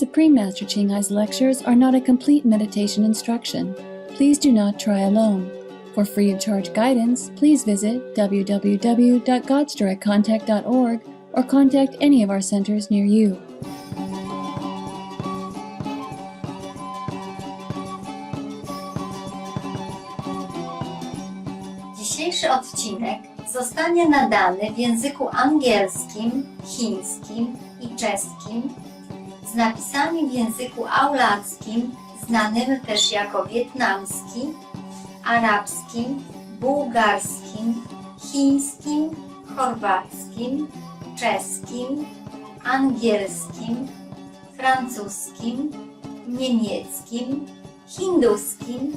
Supreme Master Ching Ai's lectures are not a complete meditation instruction. Please do not try alone. For free of charge guidance, please visit www.godsdirectcontact.org or contact any of our centers near you. Dzisiejszy odcinek zostanie nadany w języku angielskim, chińskim i czeskim z napisami w języku aulackim, znanym też jako wietnamski, arabskim, bułgarskim, chińskim, chorwackim, czeskim, angielskim, francuskim, niemieckim, hinduskim,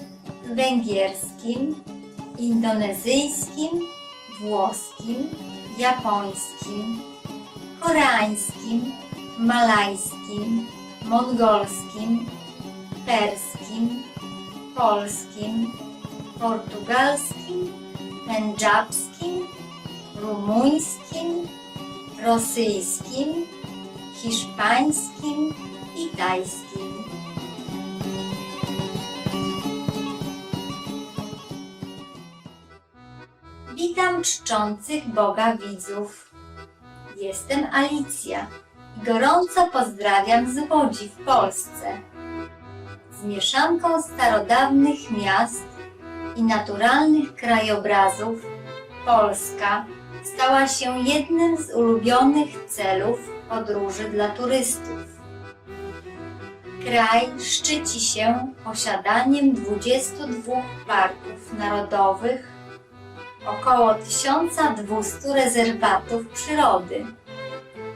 węgierskim, indonezyjskim, włoskim, japońskim, koreańskim, malajskim, mongolskim, perskim, polskim, portugalskim, pendżabskim, rumuńskim, rosyjskim, hiszpańskim i tajskim. Witam czczących Boga widzów. Jestem Alicja i gorąco pozdrawiam z Łodzi w Polsce. Z mieszanką starodawnych miast i naturalnych krajobrazów Polska stała się jednym z ulubionych celów podróży dla turystów. Kraj szczyci się posiadaniem 22 parków narodowych, około 1200 rezerwatów przyrody,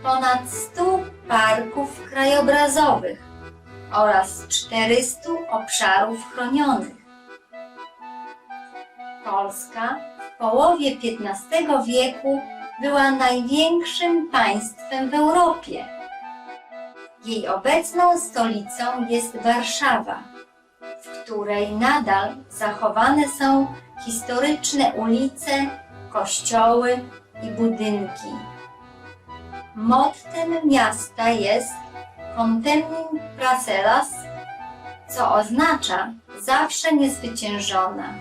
ponad 100 parków krajobrazowych oraz 400 obszarów chronionych. Polska w połowie XV wieku była największym państwem w Europie. Jej obecną stolicą jest Warszawa, w której nadal zachowane są historyczne ulice, kościoły i budynki. Mottem miasta jest Contemnin Placelas, co oznacza zawsze niezwyciężona.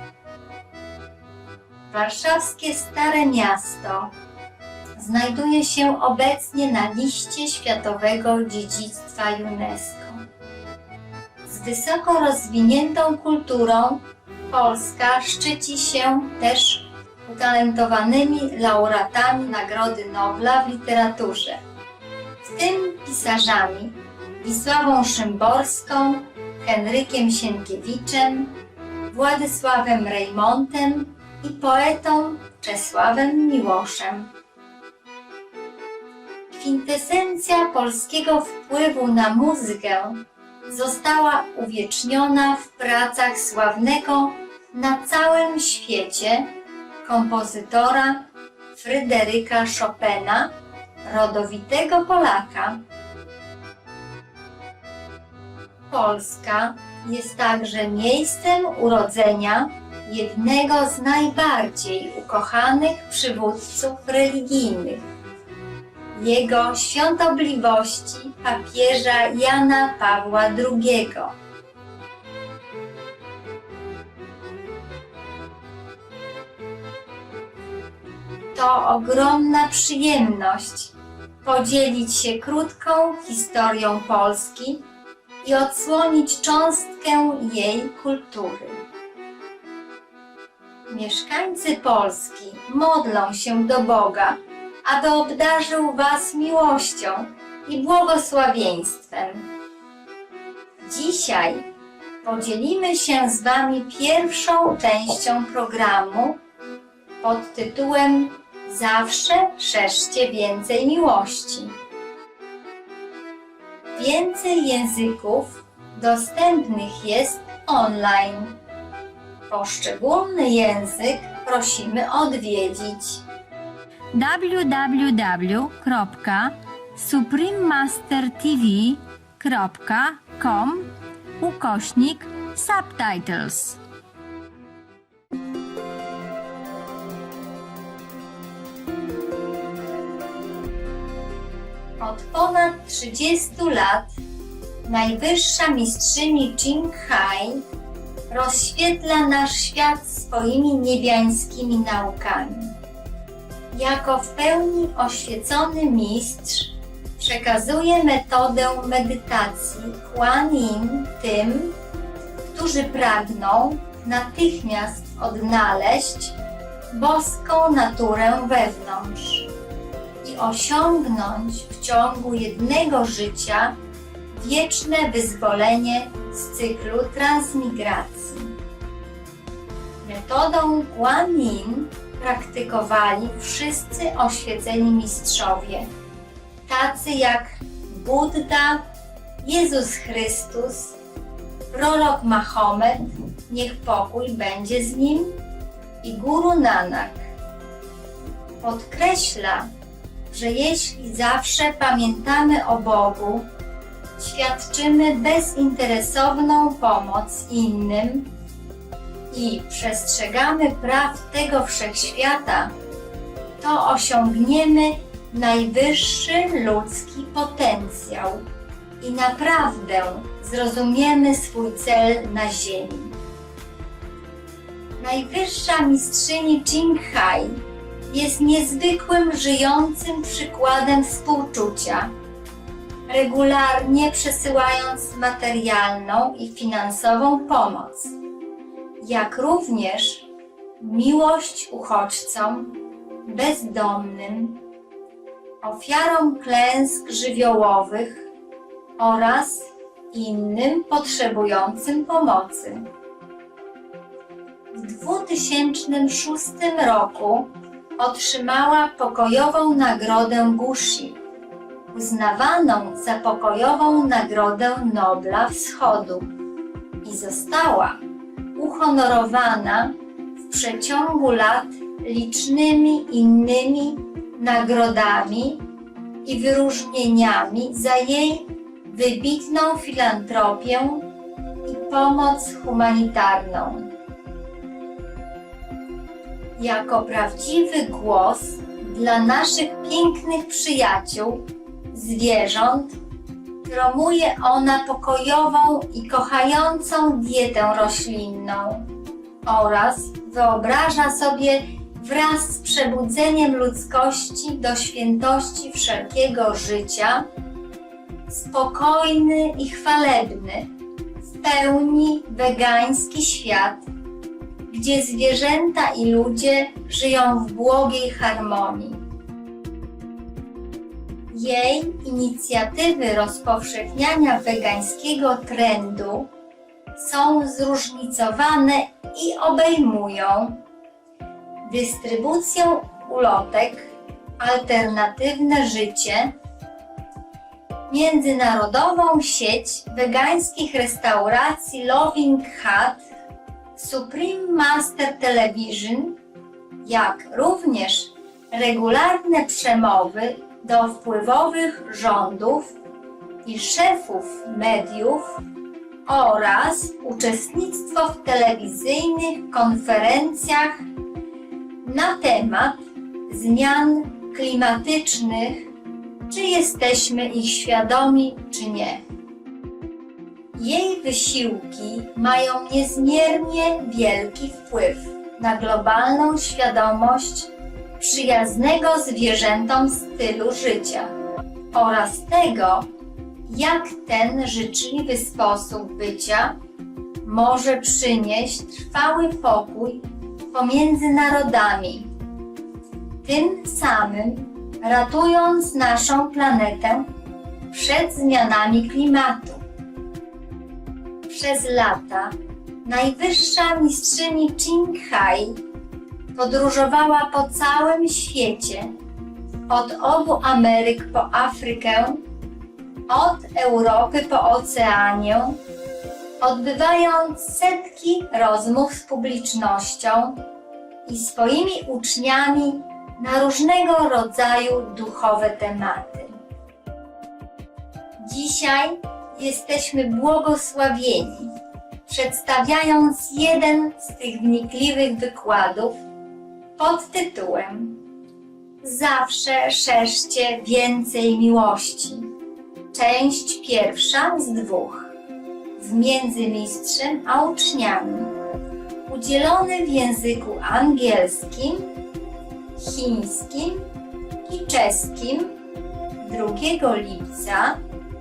Warszawskie Stare Miasto znajduje się obecnie na liście Światowego Dziedzictwa UNESCO. Z wysoko rozwiniętą kulturą Polska szczyci się też utalentowanymi laureatami Nagrody Nobla w literaturze, w tym pisarzami Wisławą Szymborską, Henrykiem Sienkiewiczem, Władysławem Reymontem i poetą Czesławem Miłoszem. Kwintesencja polskiego wpływu na muzykę została uwieczniona w pracach sławnego na całym świecie kompozytora Fryderyka Chopina, rodowitego Polaka. Polska jest także miejscem urodzenia jednego z najbardziej ukochanych przywódców religijnych, Jego Świątobliwości papieża Jana Pawła II. To ogromna przyjemność podzielić się krótką historią Polski i odsłonić cząstkę jej kultury. Mieszkańcy Polski modlą się do Boga, aby obdarzył Was miłością i błogosławieństwem. Dzisiaj podzielimy się z Wami pierwszą częścią programu pod tytułem Zawsze szerzcie więcej miłości. Więcej języków dostępnych jest online. Poszczególny język prosimy odwiedzić www.suprememastertv.com/subtitles. Od ponad 30 lat najwyższa mistrzyni Ching Hai rozświetla nasz świat swoimi niebiańskimi naukami. Jako w pełni oświecony mistrz przekazuje metodę medytacji Kuan Yin tym, którzy pragną natychmiast odnaleźć boską naturę wewnątrz i osiągnąć w ciągu jednego życia wieczne wyzwolenie z cyklu transmigracji. Metodą Kuan Yin praktykowali wszyscy oświeceni mistrzowie, tacy jak Buddha, Jezus Chrystus, prorok Mahomet, niech pokój będzie z nim, i Guru Nanak. Podkreśla, że jeśli zawsze pamiętamy o Bogu, świadczymy bezinteresowną pomoc innym i przestrzegamy praw tego wszechświata, to osiągniemy najwyższy ludzki potencjał i naprawdę zrozumiemy swój cel na ziemi. Najwyższa mistrzyni Ching Hai jest niezwykłym, żyjącym przykładem współczucia, regularnie przesyłając materialną i finansową pomoc, jak również miłość uchodźcom, bezdomnym, ofiarom klęsk żywiołowych oraz innym potrzebującym pomocy. W 2006 roku otrzymała pokojową nagrodę Gushi, uznawaną za pokojową nagrodę Nobla Wschodu, i została uhonorowana w przeciągu lat licznymi innymi nagrodami i wyróżnieniami za jej wybitną filantropię i pomoc humanitarną. Jako prawdziwy głos dla naszych pięknych przyjaciół, zwierząt, promuje ona pokojową i kochającą dietę roślinną oraz wyobraża sobie wraz z przebudzeniem ludzkości do świętości wszelkiego życia spokojny i chwalebny, w pełni wegański świat, gdzie zwierzęta i ludzie żyją w błogiej harmonii. Jej inicjatywy rozpowszechniania wegańskiego trendu są zróżnicowane i obejmują dystrybucję ulotek Alternatywne Życie, międzynarodową sieć wegańskich restauracji Loving Hut, Supreme Master Television, jak również regularne przemowy do wpływowych rządów i szefów mediów oraz uczestnictwo w telewizyjnych konferencjach na temat zmian klimatycznych, czy jesteśmy ich świadomi, czy nie. Jej wysiłki mają niezmiernie wielki wpływ na globalną świadomość przyjaznego zwierzętom stylu życia oraz tego, jak ten życzliwy sposób bycia może przynieść trwały pokój pomiędzy narodami, tym samym ratując naszą planetę przed zmianami klimatu. Przez lata najwyższa mistrzyni Ching Hai podróżowała po całym świecie, od obu Ameryk po Afrykę, od Europy po Oceanię, odbywając setki rozmów z publicznością i swoimi uczniami na różnego rodzaju duchowe tematy. Dzisiaj jesteśmy błogosławieni, przedstawiając jeden z tych wnikliwych wykładów pod tytułem Zawsze szerzcie więcej miłości. Część pierwsza z 2. Między mistrzem a uczniami. Udzielony w języku angielskim, chińskim i czeskim 2 lipca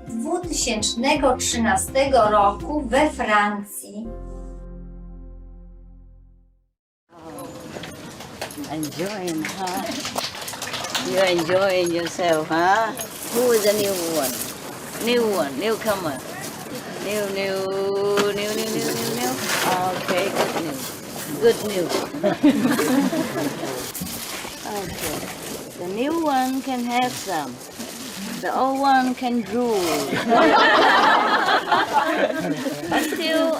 2013 roku we Francji. Enjoying, huh? You're enjoying yourself, huh? Who is the new one? Newcomer. New. Okay, good news. Okay, the new one can have some. The old one can drool.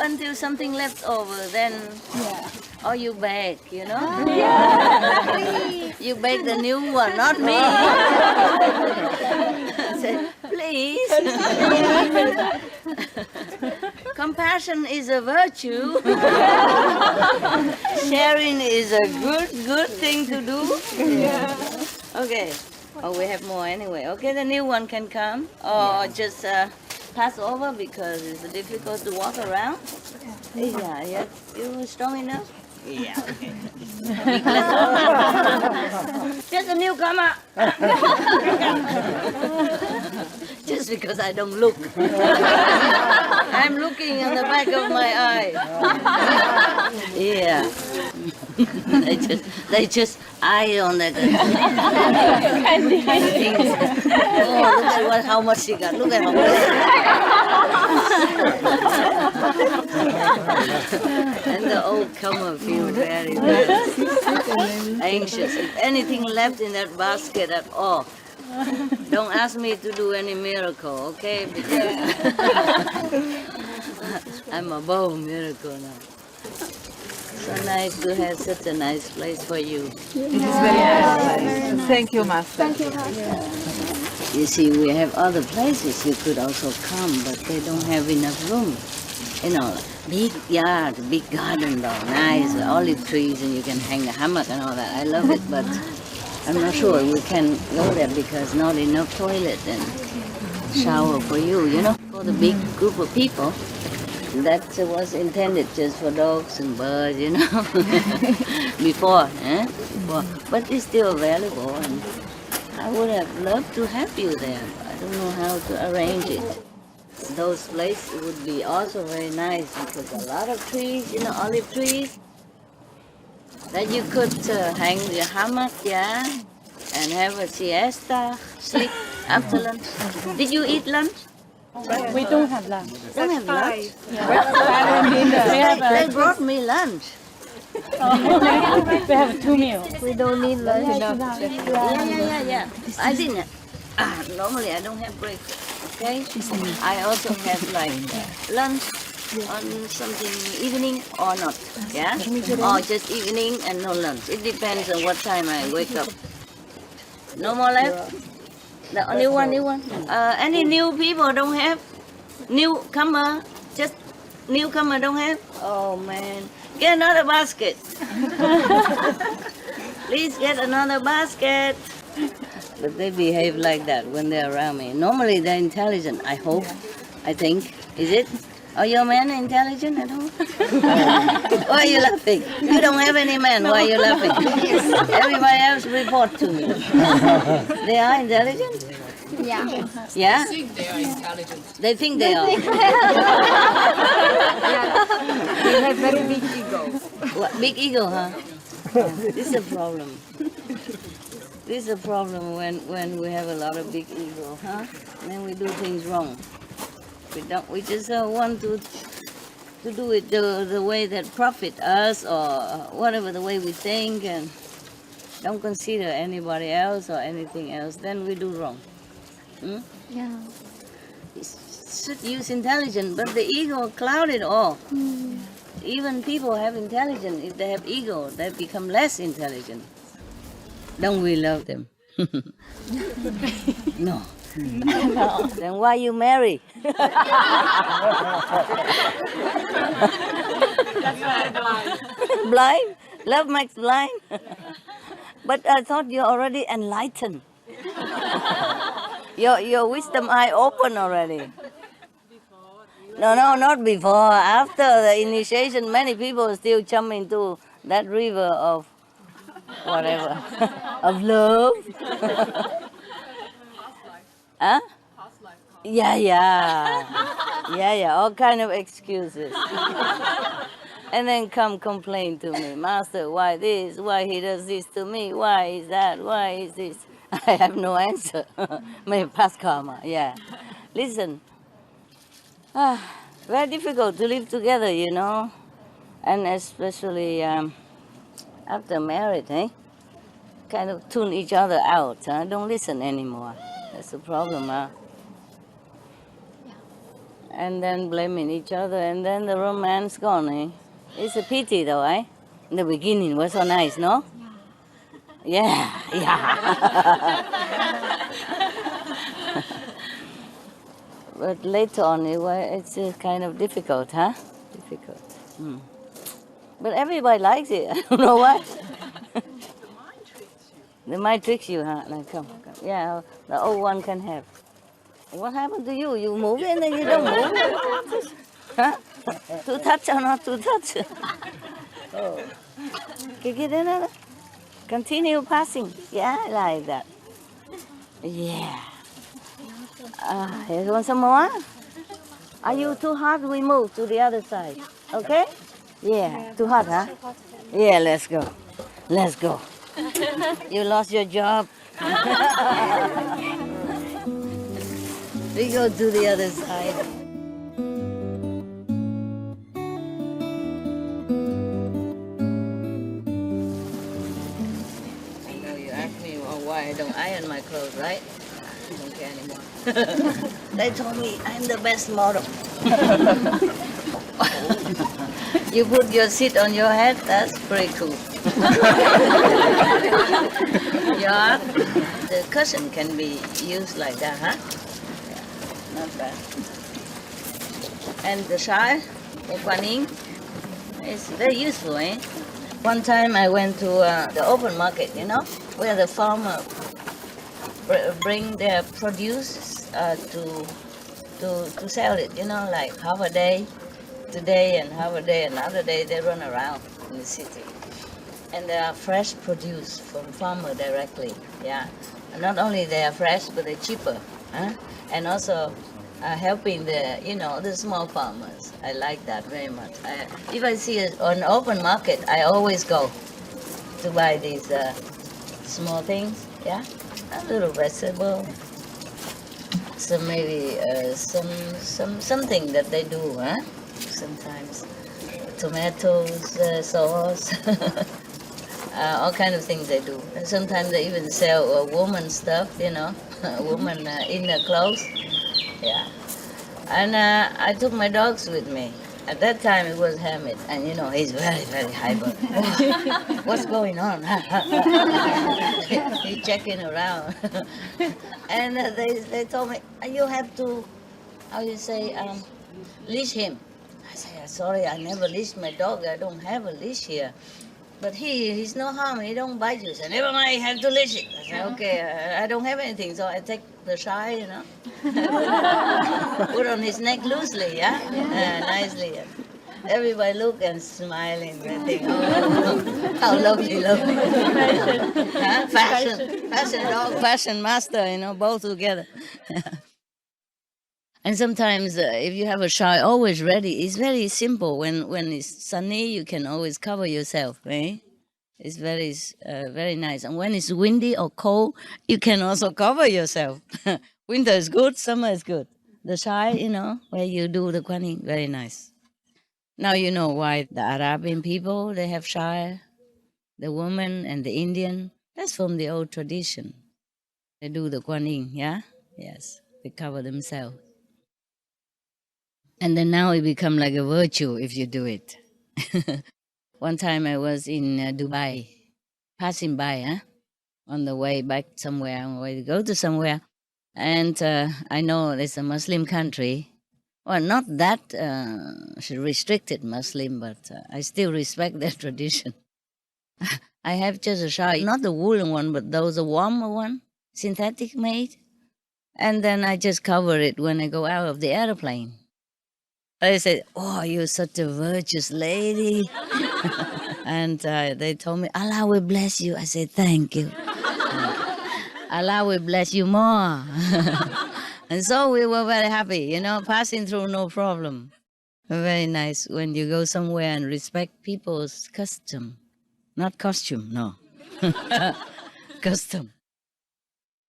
until something left over, then or you beg, you know? You beg the new one, not me. Say, please. Compassion is a virtue. Sharing is a good thing to do. Okay. Oh, we have more anyway. Okay, the new one can come, or just pass over because it's difficult to walk around. Yeah. You strong enough? Yeah. Okay. Just a newcomer. Just because I don't look. I'm looking on the back of my eye. Yeah. they just eye on that. Oh, look at how much she got. Look at how much. And the old comer feel very anxious. If anything left in that basket at all, don't ask me to do any miracle, okay? Because I'm above miracle now. So nice to have such a nice place for you. It is very nice. Thank you, Master. You see, we have other places you could also come, but they don't have enough room. You know, big yard, big garden though, nice, olive trees, and you can hang a hammock and all that. I love it, but I'm not sure we can go there because not enough toilet and shower for you know. For the big group of people, that was intended just for dogs and birds, you know, before. But it's still available, and I would have loved to have you there. I don't know how to arrange it. Those places would be also very nice because a lot of trees, you know, olive trees, that you could hang your hammock, and have a siesta, sleep after lunch. Did you eat lunch? We don't have lunch. Don't have lunch? Yeah. They brought me lunch. We have 2 meals. We don't need lunch. Yeah. I didn't. Normally I don't have breakfast. Okay. I also have like lunch on something evening or not. Yeah. Or just evening and no lunch. It depends on what time I wake up. No more left. The new one. Any new people don't have? Newcomer, just newcomer don't have? Oh man, get another basket. Please get another basket. But they behave like that when they're around me. Normally they're intelligent, I hope, I think. Is it? Are your men intelligent at home? Why are you laughing? You don't have any men, why are you laughing? Everybody else report to me. They are intelligent? Yeah. Yeah? They think they are intelligent. They think they are. They have very big ego. What, big ego, huh? This is a problem. This is a problem when we have a lot of big ego, huh? And then we do things wrong. We just want to do it the way that profit us or whatever the way we think and don't consider anybody else or anything else, then we do wrong. Yeah. Should use intelligence, but the ego cloud it all. Even people have intelligence. If they have ego, they become less intelligent. Don't we love them? No. Then why you marry? Blind? Love makes blind? But I thought you're already enlightened. Your wisdom eye open already. No, not before. After the initiation, many people still jump into that river of whatever, of love. Huh? Yeah, all kind of excuses. And then come complain to me, Master, why this, why he does this to me, why is that, why is this? I have no answer. My past karma, yeah. Listen, very difficult to live together, you know, and especially after marriage, eh? Kind of tune each other out, huh? Don't listen anymore. That's the problem, huh? And then blaming each other, and then the romance gone, eh? It's a pity though, eh? In the beginning was so nice, no? Yeah. But later on, it's kind of difficult, huh? Difficult. But everybody likes it. I don't know why. The mind tricks you, huh? Like, come. Yeah, the old one can have. What happened to you? You move and then you don't move? Huh? To touch or not to touch? Oh. Get another? Continue passing. Yeah, I like that. Yeah. You want some more? Are you too hot? We move to the other side. Okay? Yeah. Too hot, huh? Yeah, let's go. Let's go. You lost your job. We go to the other side. I know you asked me why I don't iron my clothes, right? I don't care anymore. They told me I'm the best model. You put your seat on your head, that's pretty cool. Yeah, the cushion can be used like that, huh? Yeah, not bad. And the shawl, the Kuan Yin, is very useful, eh? One time I went to the open market, you know, where the farmer bring their produce to sell it, you know, like half a day today and half a day another day. They run around in the city. And they are fresh produce from farmer directly, yeah. And not only they are fresh, but they're cheaper, huh? And also helping the, you know, the small farmers. I like that very much. If I see it on open market, I always go to buy these small things, yeah. A little vegetable, some maybe something that they do, huh? Sometimes tomatoes, sauce. All kind of things they do. And sometimes they even sell woman stuff, you know, woman inner clothes. Yeah. And I took my dogs with me. At that time it was Hamid, and you know, he's very, very hyper. What's going on? He's checking around. And they told me, you have to, how you say, leash him. I said, sorry, I never leashed my dog. I don't have a leash here. But he's no harm, he don't bite you. So never mind, you have to leash it. I said, okay, I don't have anything, so I take the shawl, you know. Put on his neck loosely, yeah? Nicely. Everybody look and smiling and think, oh, how lovely. Huh? Fashion dog, fashion master, you know, both together. And sometimes if you have a shawl always ready, it's very simple. When it's sunny, you can always cover yourself, eh? It's very nice. And when it's windy or cold, you can also cover yourself. Winter is good, summer is good. The shawl, you know, where you do the Kuan Yin, very nice. Now you know why the Arabian people, they have shawl, the woman and the Indian. That's from the old tradition. They do the Kuan Yin, yeah? Yes, they cover themselves. And then now it become like a virtue if you do it. One time I was in Dubai, passing by, on the way back somewhere, on the way to go to somewhere. And I know it's a Muslim country. Well, not that restricted Muslim, but I still respect their tradition. I have just a shawl, not the woolen one, but those a warmer one, synthetic made. And then I just cover it when I go out of the airplane. I said, "Oh, you're such a virtuous lady." And they told me, "Allah will bless you." I said, "Thank you." Allah will bless you more. And so we were very happy, passing through no problem. Very nice when you go somewhere and respect people's custom. Not costume, no. Custom.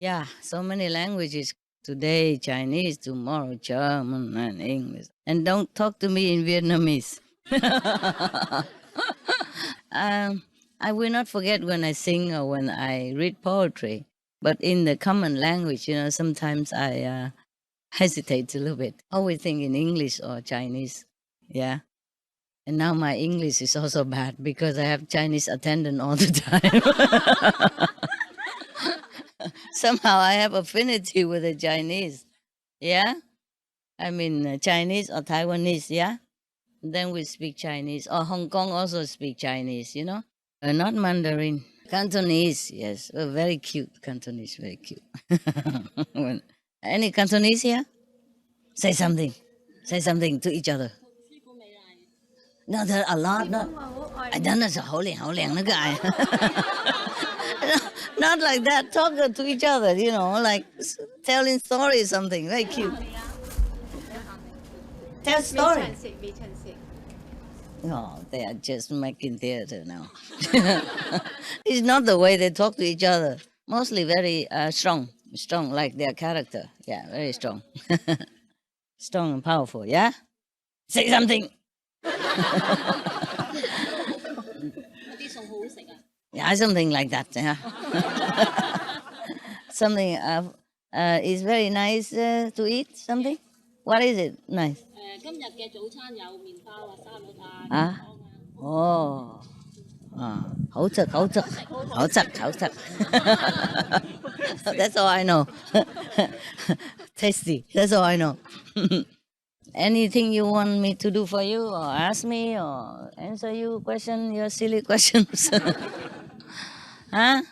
Yeah, so many languages. Today, Chinese, tomorrow, German and English. And don't talk to me in Vietnamese. I will not forget when I sing or when I read poetry. But in the common language, sometimes I hesitate a little bit. Always think in English or Chinese. Yeah. And now my English is also bad because I have Chinese attendant all the time. Somehow I have affinity with the Chinese. Yeah? I mean, Chinese or Taiwanese, yeah? Then we speak Chinese. Or Hong Kong also speak Chinese, not Mandarin. Cantonese, yes. Very cute. Cantonese, very cute. Any Cantonese here? Say something. Say something to each other. No, there are a lot. I don't know. Not like that. Talk to each other, like telling stories, something very cute. Tell story. Oh, they are just making theater now. It's not the way they talk to each other. Mostly very strong, like their character. Yeah, very strong. Strong and powerful, yeah? Say something. Yeah, something like that. Yeah. Something is very nice to eat. Something. What is it? Nice. Oh. Hậu thực. That's all I know. Tasty. That's all I know. Anything you want me to do for you, or ask me, or answer your silly questions? Huh?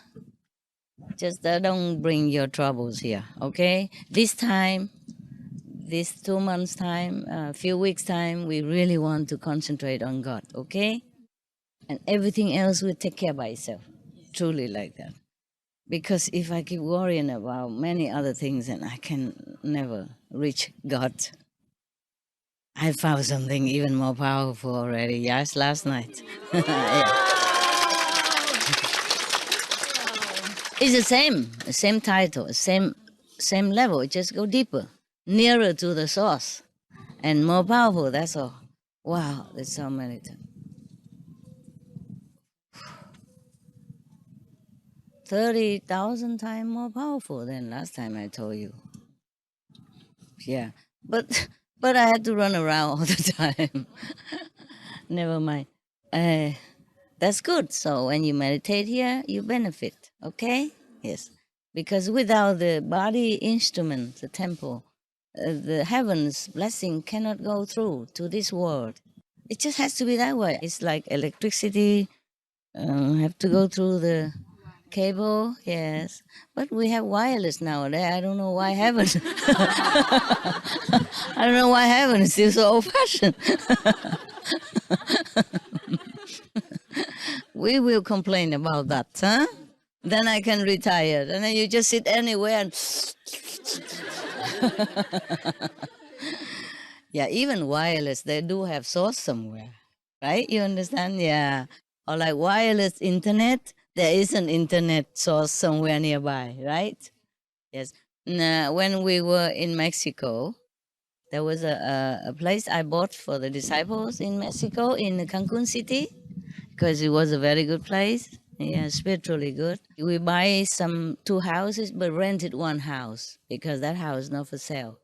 Just don't bring your troubles here, okay? This 2 months' time, a few weeks' time, we really want to concentrate on God, okay? And everything else will take care by itself. Truly like that. Because if I keep worrying about many other things, then I can never reach God. I found something even more powerful already, yes, last night. It's the same title, same level, just go deeper, nearer to the source, and more powerful, that's all. Wow, there's so many times. 30,000 times more powerful than last time I told you. Yeah, but I had to run around all the time. Never mind. That's good. So when you meditate here, you benefit, okay? Yes. Because without the body instrument, the temple, the heaven's blessing cannot go through to this world. It just has to be that way. It's like electricity, have to go through the cable, yes. But we have wireless nowadays. I don't know why heaven. I don't know why heaven is still so old-fashioned. We will complain about that, huh? Then I can retire. And then you just sit anywhere and... Yeah, even wireless, they do have source somewhere, right? You understand? Yeah. Or like wireless internet, there is an internet source somewhere nearby, right? Yes. Now, when we were in Mexico, there was a place I bought for the disciples in Mexico, in Cancun City, because it was a very good place. Yeah, spiritually good. We buy 2 houses, but rented 1 house because that house is not for sale.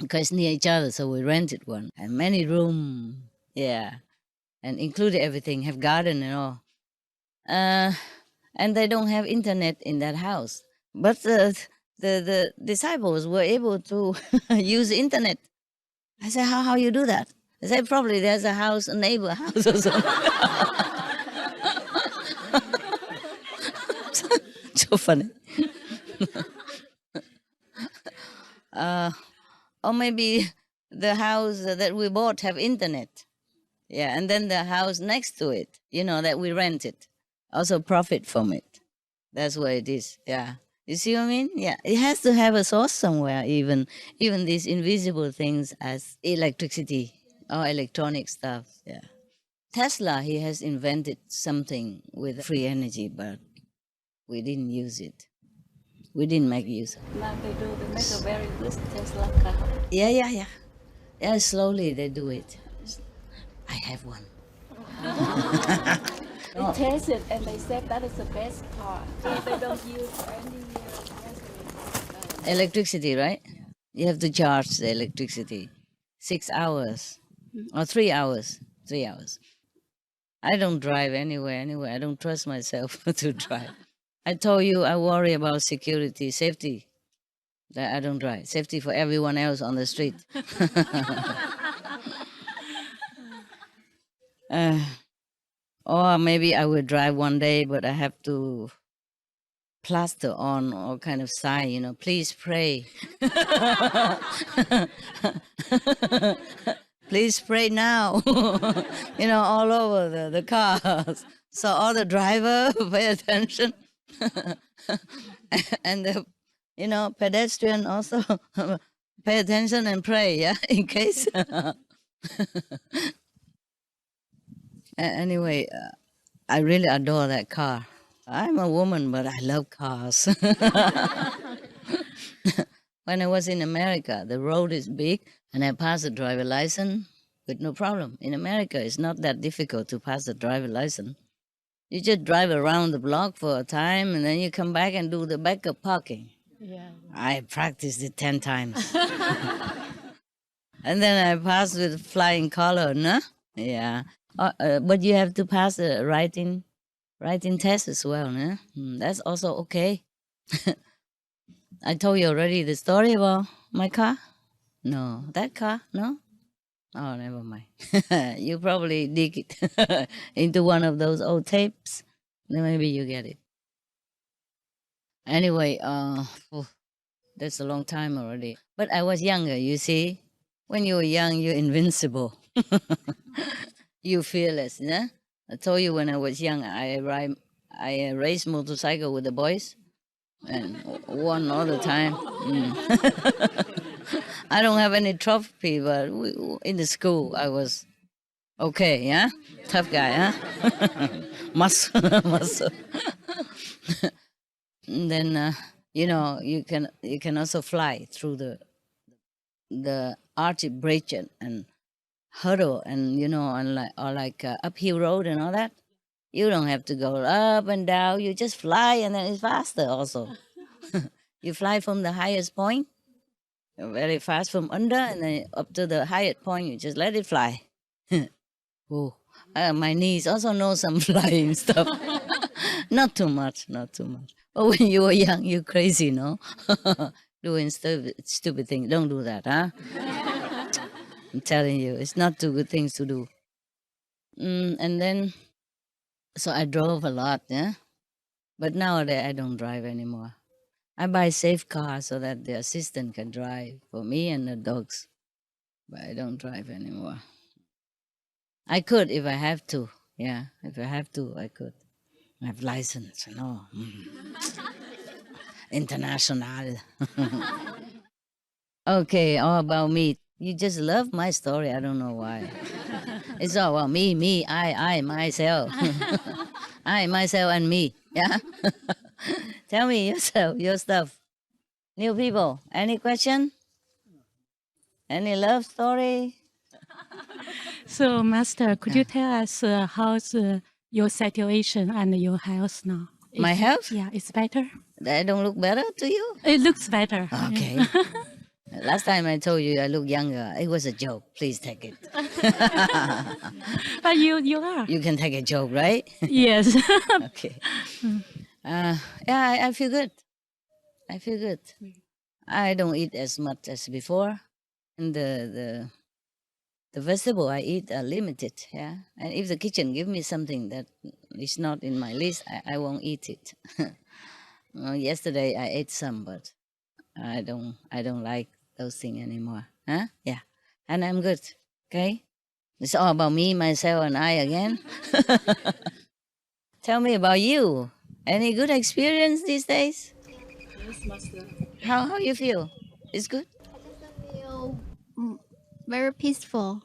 Because near each other, so we rented one. And many rooms, yeah. And included everything, have garden and all. And they don't have internet in that house. But the disciples were able to use the internet. I said, how you do that? They said, probably there's a house, a neighbor house or something. So funny. Or maybe the house that we bought have internet. Yeah, and then the house next to it, that we rented, also profit from it. That's what it is. Yeah. You see what I mean? Yeah. It has to have a source somewhere, even these invisible things as electricity or electronic stuff. Yeah. Tesla, he has invented something with free energy, but we didn't use it. We didn't make use of it. Now they do. They make a very good Tesla car. Yeah. Yeah, slowly they do it. I have one. They test it and they said that is the best car. They don't use any Electricity, right? You have to charge the electricity 6 hours or 3 hours. 3 hours. I don't drive anywhere. I don't trust myself to drive. I told you I worry about security, safety. That I don't drive. Safety for everyone else on the street. Or maybe I will drive one day, but I have to plaster on all kind of sign, please pray. Please pray now. All over the cars. So all the driver pay attention. And the, pedestrian also pay attention and pray, yeah, in case. Anyway, I really adore that car. I'm a woman, but I love cars. When I was in America, the road is big, and I passed the driver license with no problem. In America, it's not that difficult to pass the driver license. You just drive around the block for a time, and then you come back and do the backup parking. Yeah. I practiced it 10 times. And then I passed with flying color, no? Yeah. But you have to pass the writing test as well, no? That's also okay. I told you already the story about my car? No. That car? No? Oh, never mind. You probably dig it into one of those old tapes. Then maybe you get it. Anyway, that's a long time already. But I was younger, you see. When you're young, you're invincible. You're fearless, yeah? I told you when I was young, I raced motorcycle with the boys and won all the time. I don't have any trophy, but in the school I was okay, yeah? Tough guy, huh? Muscle. And then, you can also fly through the arched bridge and hurdle and, like uphill road and all that. You don't have to go up and down. You just fly and then it's faster also. You fly from the highest point, very fast from under, and then up to the highest point, you just let it fly. Oh, my knees also know some flying stuff. Not too much. But when you were young, you're crazy, no? Doing stupid things. Don't do that, huh? I'm telling you, it's not too good things to do. And then, so I drove a lot, yeah? But nowadays, I don't drive anymore. I buy safe cars so that the assistant can drive for me and the dogs. But I don't drive anymore. I could if I have to. Yeah, if I have to, I could. I have license, International. Okay, all about me. You just love my story. I don't know why. It's all about me, I, myself. I, myself, and me. Yeah? Tell me yourself, your stuff. New people, any question? Any love story? So, Master, could you tell us how's your situation and your health now? My health? Yeah, it's better. I don't look better to you? It looks better. Okay. Last time I told you I look younger. It was a joke. Please take it. But you are. You can take a joke, right? Yes. Okay. Yeah, I feel good. I feel good. I don't eat as much as before. And the vegetable I eat are limited, yeah. And if the kitchen give me something that is not in my list, I won't eat it. Well, yesterday I ate some, but I don't like those things anymore. Huh? Yeah. And I'm good. Okay? It's all about me, myself, and I again. Tell me about you. Any good experience these days? Yes, Master. How you feel? It's good? Feel very peaceful.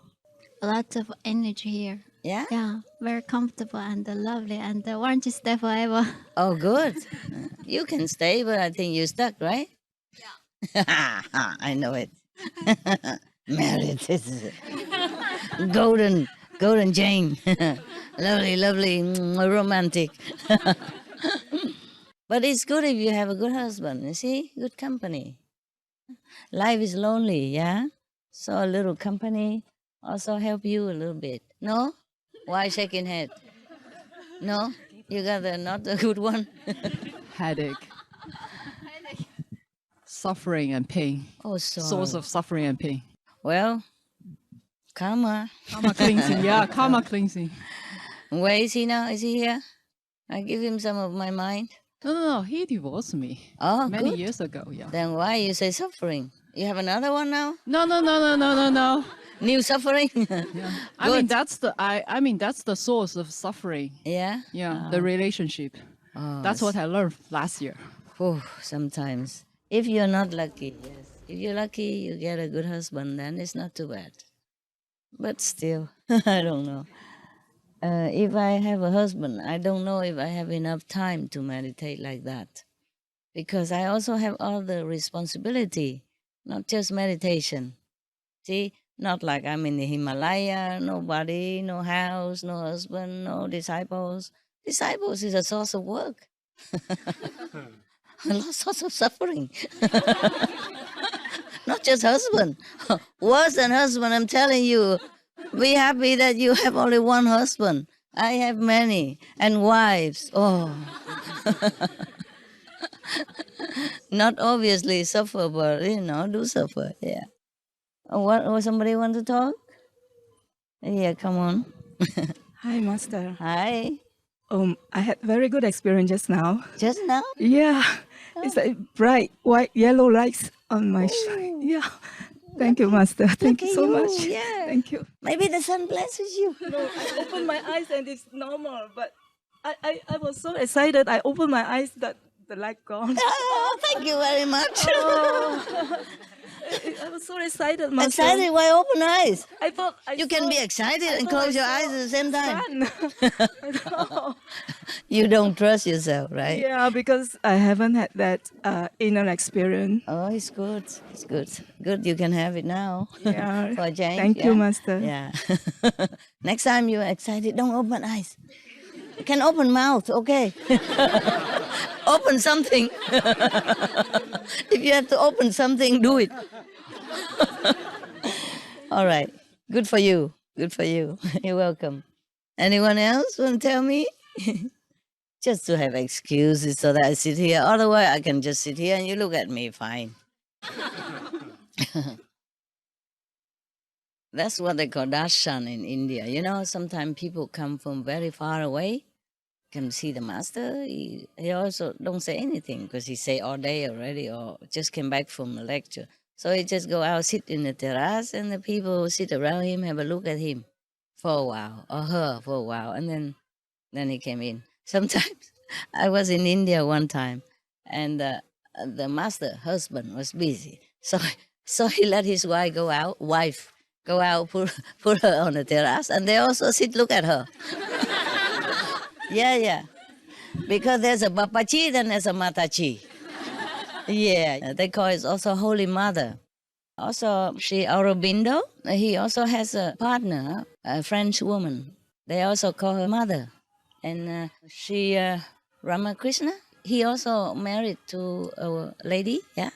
A lot of energy here. Yeah? Yeah, very comfortable and lovely and want to stay forever. Oh, good. You can stay, but I think you're stuck, right? Yeah. I know it. Married. This is it. Golden Jane. Lovely, romantic. But it's good if you have a good husband, you see? Good company. Life is lonely, yeah? So a little company also help you a little bit. No? Why shaking head? No? You got not a good one? Headache. Suffering and pain. Oh, sorry. Source of suffering and pain. Well, karma. Karma cleansing. Yeah, karma cleansing. Where is he now? Is he here? I give him some of my mind. No. He divorced me Oh, many good. years ago. Yeah. Then why you say suffering? You have another one now? No. New suffering? Yeah. I mean that's the source of suffering. Yeah? Yeah, the relationship. Oh, That's what I learned last year. sometimes. If you're not lucky, yes. If you're lucky, you get a good husband, then it's not too bad. But still, I don't know. If I have a husband, I don't know if I have enough time to meditate like that. Because I also have other responsibility, not just meditation. See, not like I'm in the Himalaya, nobody, no house, no husband, no disciples. Disciples is a source of work. A source of suffering. Not just husband. Worse than husband, I'm telling you. Be happy that you have only one husband. I have many. And wives. Oh. Not obviously suffer, but, do suffer. Yeah. What somebody want to talk? Yeah, come on. Hi, Master. Hi. I had very good experience just now. Just now? Yeah, it's like bright white yellow lights on my yeah. Thank you, Master. Thank you so much. Yeah. Thank you. Maybe the sun blesses you. No, I opened my eyes and it's normal, but I was so excited. I opened my eyes that the light gone. Oh, thank you very much. I was so excited, Master. Excited? Why open eyes? I thought You can be excited and close your eyes at the same time. Fun. You don't trust yourself, right? Yeah, because I haven't had that inner experience. Oh, it's good. It's good. Good, you can have it now. Yeah. For a change. Thank you, Master. Yeah. Next time you're excited, don't open eyes. You can open mouth, okay? Open something. If you have to open something, do it. All right. Good for you. Good for you. You're welcome. Anyone else want to tell me? Just to have excuses so that I sit here. Otherwise, I can just sit here and you look at me fine. That's what they call darshan in India. Sometimes people come from very far away, can see the master. He also don't say anything because he say all day already or just came back from a lecture. So he just go out, sit in the terrace, and the people sit around him, have a look at him for a while, or her for a while, and then he came in. Sometimes I was in India one time, and the master husband was busy, so he let his wife go out, put her on the terrace, and they also sit look at her. Yeah. Because there's a Bapachi, then there's a Matachi. Yeah, they call it also Holy Mother. Also, Sri Aurobindo, he also has a partner, a French woman. They also call her Mother. And Sri Ramakrishna, he also married to a lady, yeah.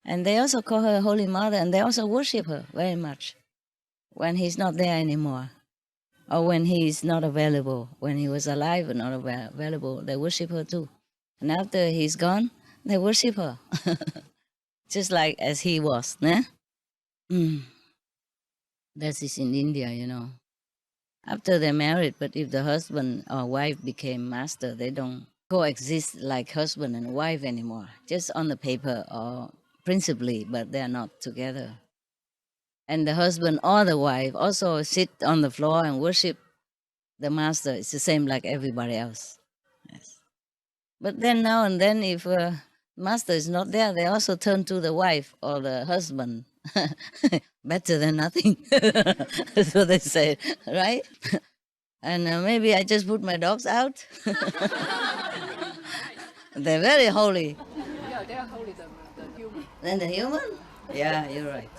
And they also call her Holy Mother, and they also worship her very much when he's not there anymore. Or when he's not available. When he was alive and not available, they worship her too. And after he's gone, they worship her. Just like as he was, né? That is in India, After they're married, but if the husband or wife became master, they don't coexist like husband and wife anymore. Just on the paper or principally, but they are not together. And the husband or the wife also sit on the floor and worship the master. It's the same like everybody else. Yes. But then now and then, if master is not there, they also turn to the wife or the husband. Better than nothing. That's what they say, right? And maybe I just put my dogs out. They're very holy. Yeah, they are holy than the human. Than the human? Yeah, you're right.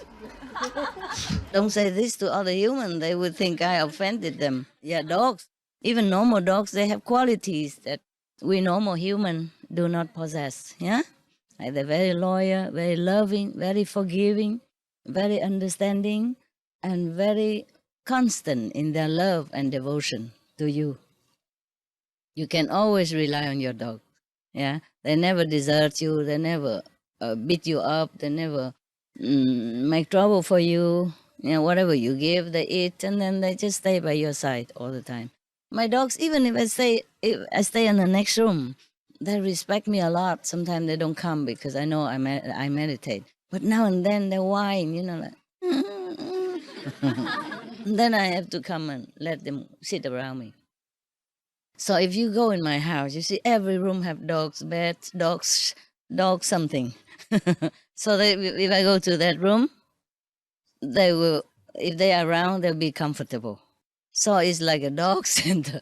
Don't say this to other humans. They would think I offended them. Yeah, dogs, even normal dogs, they have qualities that we normal human do not possess. Yeah? Like they're very loyal, very loving, very forgiving, very understanding, and very constant in their love and devotion to you. You can always rely on your dog. Yeah? They never desert you. They never beat you up. They never make trouble for you. You know, whatever you give, they eat, and then they just stay by your side all the time. My dogs, even if I stay in the next room, they respect me a lot. Sometimes they don't come because I know I meditate. But now and then they whine, you know, like. And then I have to come and let them sit around me. So if you go in my house, you see every room have dogs, beds, dogs, something. So if I go to that room, they will, if they are around, they'll be comfortable. So it's like a dog center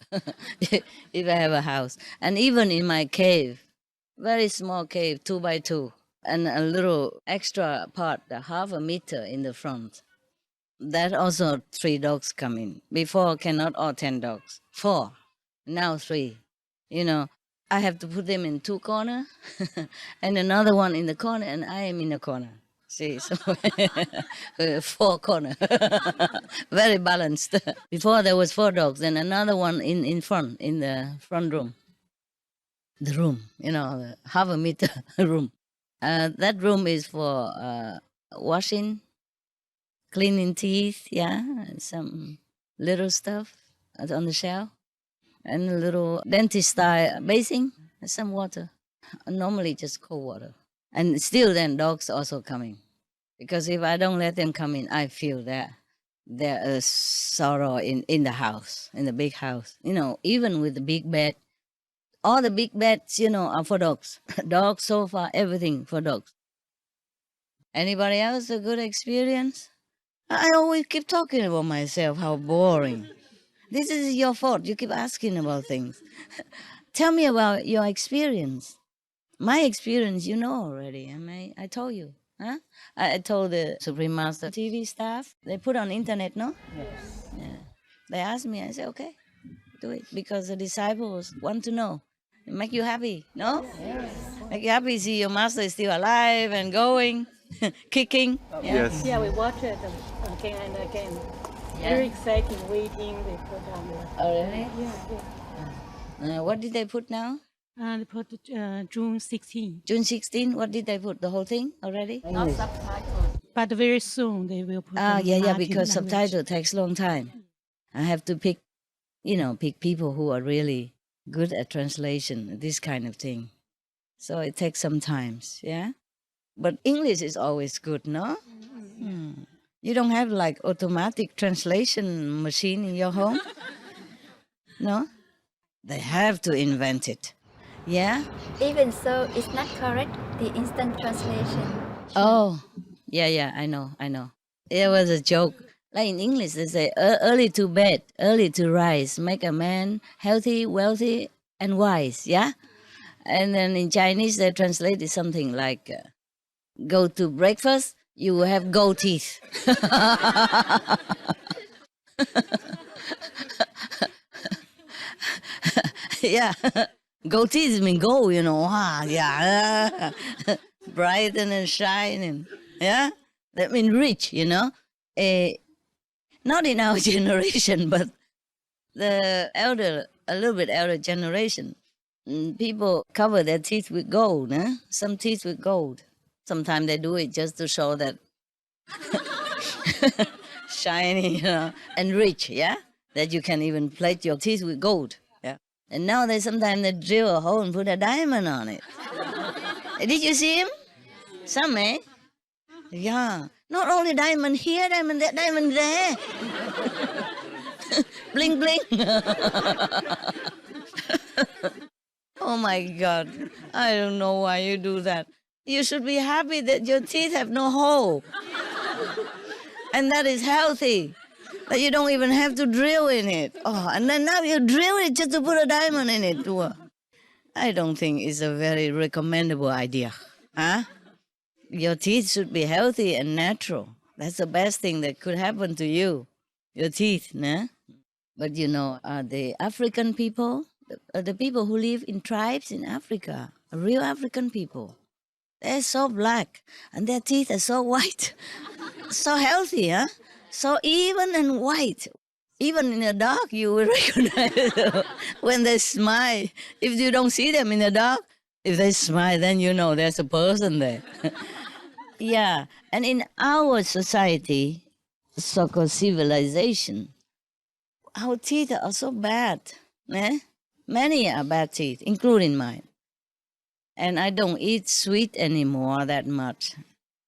if I have a house. And even in my cave, very small cave, 2 by 2, and a little extra part, a half a meter in the front. That also 3 dogs come in. Before cannot all 10 dogs. 4. Now 3. You know, I have to put them in 2 corners and another one in the corner, and I am in the corner. See, so 4 corners. Very balanced. Before there was 4 dogs, then another one in front, in the front room. The room, you know, the half a meter room. That room is for washing, cleaning teeth, yeah, and some little stuff on the shelf, and a little dentist-style basin, and some water. Normally just cold water. And still then dogs also coming. Because if I don't let them come in, I feel that there is sorrow in the house, in the big house. You know, even with the big bed, all the big beds, you know, are for dogs. Dogs, sofa, everything for dogs. Anybody else a good experience? I always keep talking about myself, how boring. This is your fault. You keep asking about things. Tell me about your experience. My experience, you know already. I told you. Huh? I told the Supreme Master TV staff. They put on internet, no? Yes. Yeah. They asked me. I said, okay, do it. Because the disciples want to know. It make you happy, no? Yes. Make you happy, see your master is still alive and going, kicking. Yeah? Yes. Yeah, we watch it again and again. Yeah. Very exciting, waiting. They put on the. Oh, really? Yeah. What did they put now? They put June 16. June 16? What did they put? The whole thing already? Not subtitles. But very soon they will put. Yeah, Latin because language. subtitle takes long time. I have to pick people who are really good at translation, this kind of thing. So it takes some time, yeah? But English is always good, no? Mm. You don't have like automatic translation machine in your home? No? They have to invent it. Yeah? Even so, it's not correct, the instant translation. Oh, yeah, I know. It was a joke. Like in English, they say, early to bed, early to rise, make a man healthy, wealthy, and wise, yeah? And then in Chinese, they translated something like, go to breakfast, you will have gold teeth. Yeah, gold teeth mean gold, you know. Yeah, brighten and shining. Yeah, that means rich, you know. Not in our generation, but the a little bit elder generation, people cover their teeth with gold. Some teeth with gold. Sometimes they do it just to show that shiny, you know, and rich. Yeah, that you can even plate your teeth with gold. Yeah, and now sometimes they drill a hole and put a diamond on it. Did you see him? Some, eh? Yeah. Not only diamond here, diamond there, diamond there. Bling, bling. Oh my God. I don't know why you do that. You should be happy that your teeth have no hole. And that is healthy. That you don't even have to drill in it. Oh, and then now you drill it just to put a diamond in it. I don't think it's a very recommendable idea. Huh? Your teeth should be healthy and natural. That's the best thing that could happen to you. Your teeth, nah? But the African people, the people who live in tribes in Africa, real African people, they're so black and their teeth are so white, so healthy, huh? So even and white. Even in the dark, you will recognize when they smile. If you don't see them in the dark, if they smile, then you know there's a person there. Yeah, and in our society, so-called civilization, our teeth are so bad. Eh? Many are bad teeth, including mine. And I don't eat sweet anymore that much.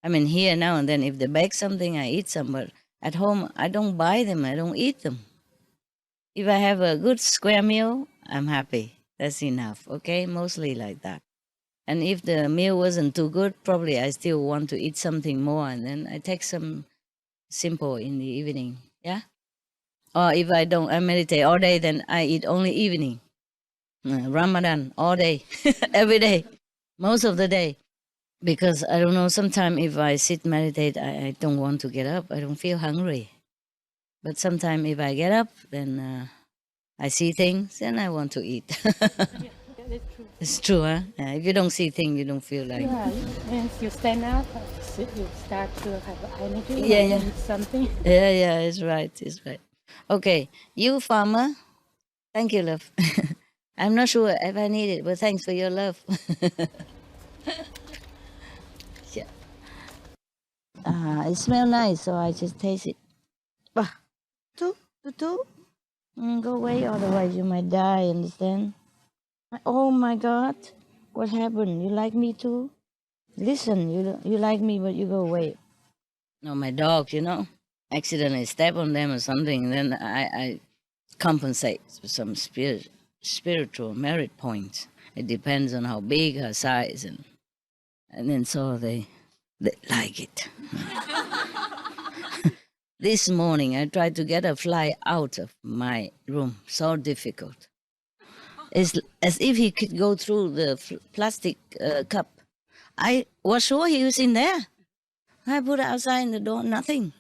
I mean, here now and then, if they bake something, I eat some, but at home, I don't buy them, I don't eat them. If I have a good square meal, I'm happy. That's enough, okay? Mostly like that. And if the meal wasn't too good, probably I still want to eat something more, and then I take some simple in the evening, yeah? Or if I meditate all day, then I eat only evening. Ramadan, all day, every day, most of the day. Because I don't know, sometimes if I sit meditate, I don't want to get up. I don't feel hungry. But sometimes if I get up, then I see things and I want to eat. It's true, huh? If you don't see things, you don't feel like... Yeah, once you stand up, you start to have energy. Yeah. Something. Yeah, it's right. Okay, you farmer, thank you, love. I'm not sure if I need it, but thanks for your love. Yeah. It smells nice, so I just taste it. Two. Go away, otherwise you might die, understand? Oh my God, what happened? You like me too? Listen, you like me, but you go away. No, my dog, accidentally step on them or something, then I compensate with some spiritual merit points. It depends on how big her size, and then so they like it. This morning I tried to get a fly out of my room. So difficult. It's as if he could go through the plastic cup. I was sure he was in there. I put it outside in the door, nothing.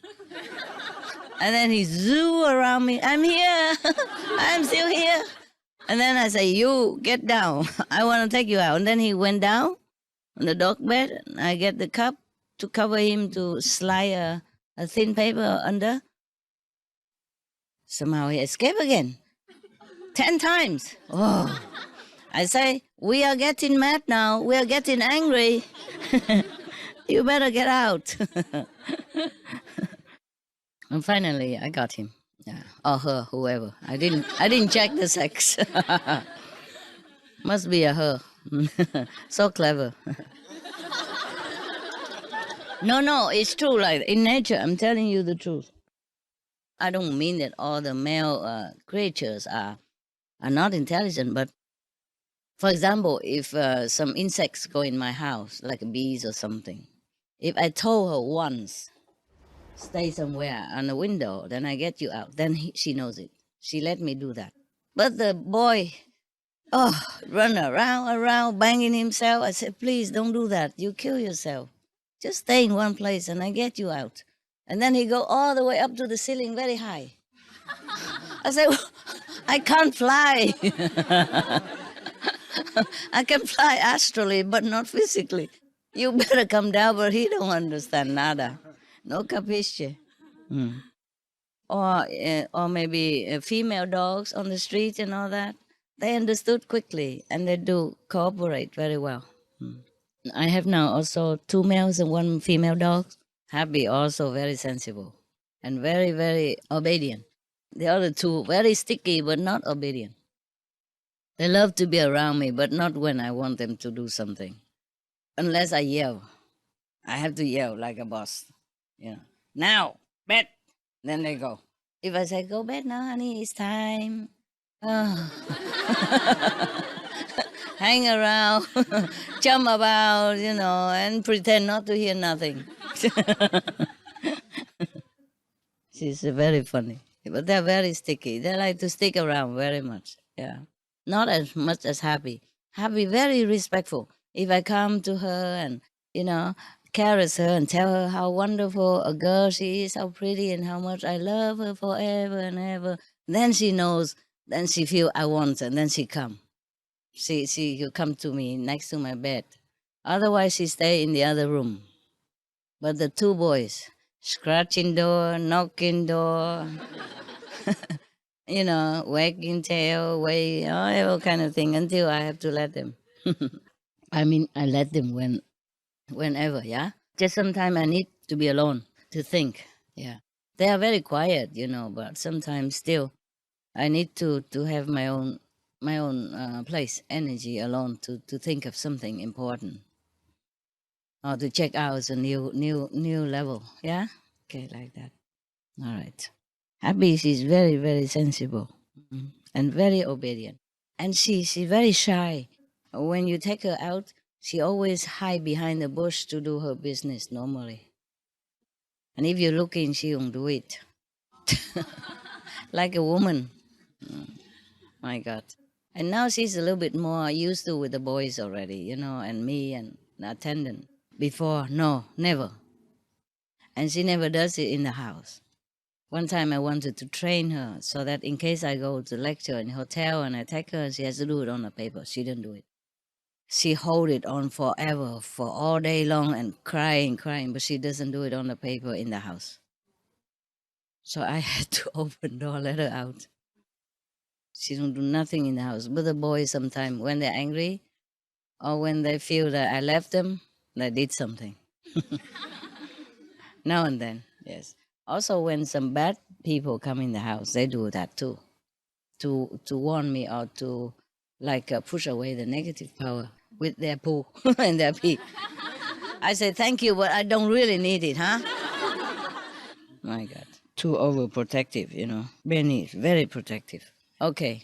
And then he zoo around me. I'm here. I'm still here. And then I say, you get down. I want to take you out. And then he went down on the dog bed. And I get the cup to cover him, to slide a thin paper under. Somehow he escaped again. 10 times. Oh. I say, we are getting mad now. We are getting angry. You better get out. And finally, I got him. Yeah. Or her, whoever. I didn't check the sex. Must be a her. So clever. No, it's true. Like in nature, I'm telling you the truth. I don't mean that all the male creatures are not intelligent, but for example, if some insects go in my house, like bees or something, if I told her once, stay somewhere on the window, then I get you out, then she knows it. She let me do that. But the boy, run around, banging himself. I said, please don't do that. You kill yourself. Just stay in one place and I get you out. And then he go all the way up to the ceiling very high. I said, well, I can't fly. I can fly astrally, but not physically. You better come down, but he don't understand nada. No capisce. Or maybe female dogs on the street and all that. They understood quickly and they do cooperate very well. I have now also 2 males and 1 female dog. Happy, also very sensible and very, very obedient. The other 2, very sticky, but not obedient. They love to be around me, but not when I want them to do something. Unless I yell. I have to yell like a boss. Now, bed. Then they go. If I say, go bed now, honey, it's time. Oh. Hang around, jump about, and pretend not to hear nothing. She's very funny. But they're very sticky. They like to stick around very much. Yeah. Not as much as Happy. Happy, very respectful. If I come to her and, caress her and tell her how wonderful a girl she is, how pretty and how much I love her forever and ever, then she knows, then she feel I want her, and then she come. She'll come to me next to my bed. Otherwise, she stay in the other room. But the two boys, scratching door, knocking door, wagging tail, all kind of thing until I have to let them. I mean, I let them whenever, yeah? Just sometimes I need to be alone to think, yeah. They are very quiet, but sometimes still I need to have my own place, energy alone to think of something important or to check out a new level, yeah? Okay, like that. All right. Happy, she's very, very sensible and very obedient. And she's very shy. When you take her out, she always hide behind the bush to do her business normally. And if you're looking, she won't do it. Like a woman. My God. And now she's a little bit more used to with the boys already, and me and the attendant. Before, no, never. And she never does it in the house. One time I wanted to train her so that in case I go to lecture in a hotel and I take her, she has to do it on the paper. She didn't do it. She hold it on forever, for all day long and crying, but she doesn't do it on the paper in the house. So I had to open door, let her out. She don't do nothing in the house. But the boys sometimes, when they're angry or when they feel that I left them, they did something. Now and then, yes. Also, when some bad people come in the house, they do that too, to warn me or to push away the negative power with their poo and their pee. I say, thank you, but I don't really need it, huh? My God. Too overprotective, Benny is very protective. Okay,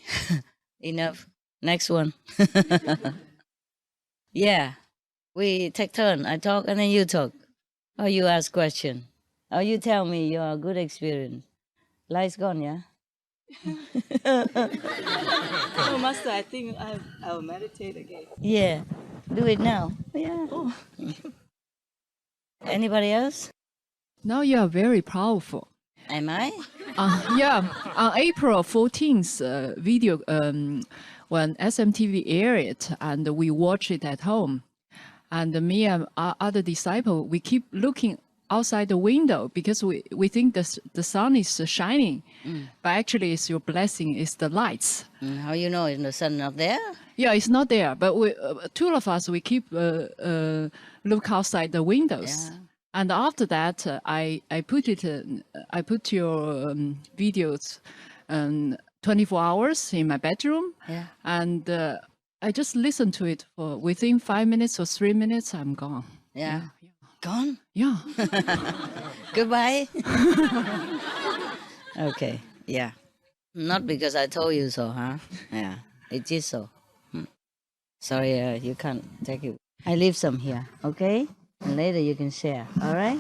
enough. Next one. Yeah, we take turn. I talk and then you talk. Or you ask question. Or you tell me your good experience. Light's gone, yeah? Oh, Master, I think I'll meditate again. Yeah, do it now. Yeah. Oh. Anybody else? Now you are very powerful. Am I? Yeah, on April 14th video, when SMTV aired it, and we watch it at home, and me and our other disciple, we keep looking outside the window because we think the sun is shining, but actually it's your blessing, it's the lights. How you know is the sun not there? Yeah, it's not there, but we two of us, we keep look outside the windows. Yeah. And after that, I put your videos 24 hours in my bedroom, Yeah. and I just listened to it for within 5 minutes or 3 minutes, I'm gone. Yeah. Gone? Yeah. Goodbye. Okay. Yeah. Not because I told you so, huh? Yeah. It is so. Sorry, you can't take it. I leave some here, okay? And later you can share, all right?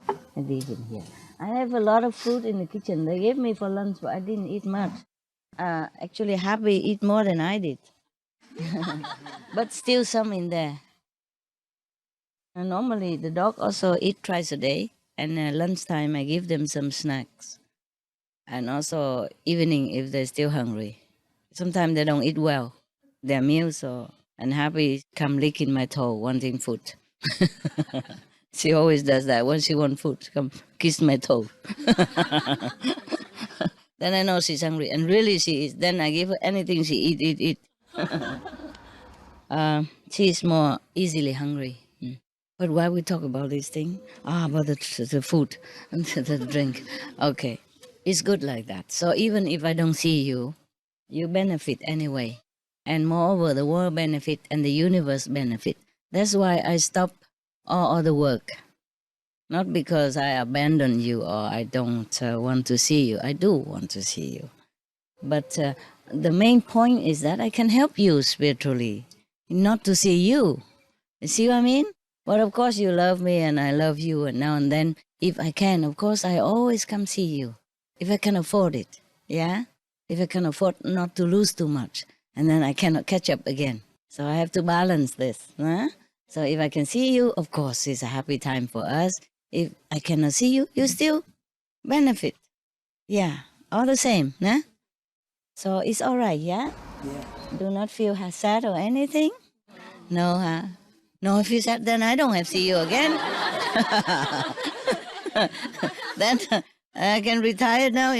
I leave it here. I have a lot of food in the kitchen. They gave me for lunch, but I didn't eat much. Actually, Happy eat more than I did. But still some in there. And normally the dog also eat twice a day. And lunchtime I give them some snacks. And also evening if they're still hungry. Sometimes they don't eat well. Their meals and Happy come licking my toe, wanting food. She always does that. When she wants food, come kiss my toe. Then I know she's hungry. And really she is. Then I give her anything she eat. She is more easily hungry. But why we talk about this thing? About the food and the drink. Okay. It's good like that. So even if I don't see you, you benefit anyway. And moreover, the world benefit and the universe benefit. That's why I stopped or the work. Not because I abandon you or I don't want to see you. I do want to see you. But the main point is that I can help you spiritually, not to see you. You see what I mean? But of course you love me and I love you, and now and then, if I can, of course I always come see you. If I can afford it, yeah? If I can afford not to lose too much, and then I cannot catch up again. So I have to balance this. Huh? So if I can see you, of course it's a happy time for us. If I cannot see you, you still benefit. Yeah, all the same. Huh? So it's all right, yeah? Do not feel sad or anything? No, huh? No, if you said, then I don't have to see you again. Then I can retire now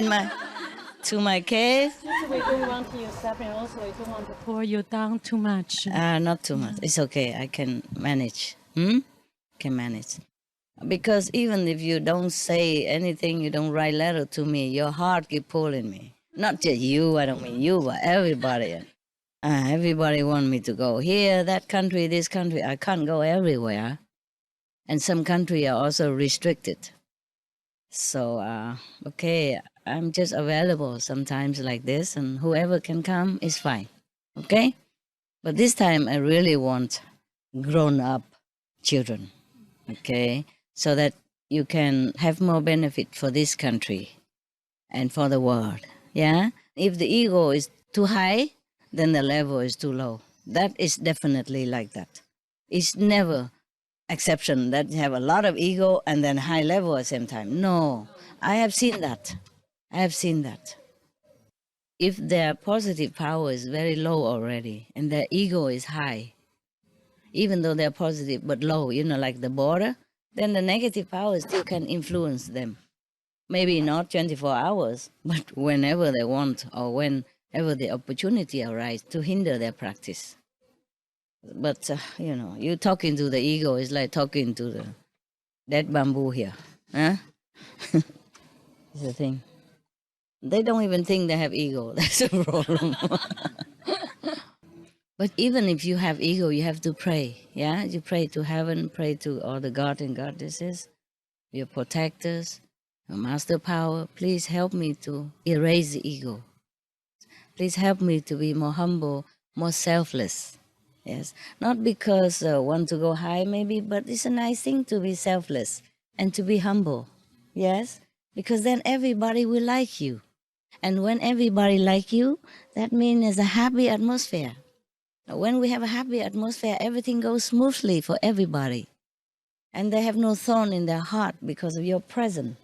to my cave. We don't want you suffering. Also, we don't want to pour you down too much. Not too much. It's okay. I can manage. Can manage. Because even if you don't say anything, you don't write letter to me, your heart keep pulling me. Not just you. I don't mean you, but everybody. Everybody want me to go here, that country, this country. I can't go everywhere. And some country are also restricted. So, okay, I'm just available sometimes like this, and whoever can come is fine. Okay? But this time I really want grown-up children. Okay? So that you can have more benefit for this country and for the world. Yeah? If the ego is too high, then the level is too low. That is definitely like that. It's never exception that you have a lot of ego and then high level at the same time. No, I have seen that. I have seen that. If their positive power is very low already and their ego is high, even though they're positive but low, like the border, then the negative power still can influence them. Maybe not 24 hours, but whenever they want or whenever the opportunity arises to hinder their practice. But, you talking to the ego is like talking to the dead bamboo here. Huh? It's the thing. They don't even think they have ego. That's a problem. But even if you have ego, you have to pray. Yeah? You pray to heaven, pray to all the gods and goddesses, your protectors, your master power. Please help me to erase the ego. Please help me to be more humble, more selfless. Yes, not because I want to go high maybe, but it's a nice thing to be selfless and to be humble. Yes, because then everybody will like you. And when everybody like you, that means there's a happy atmosphere. When we have a happy atmosphere, everything goes smoothly for everybody. And they have no thorn in their heart because of your presence,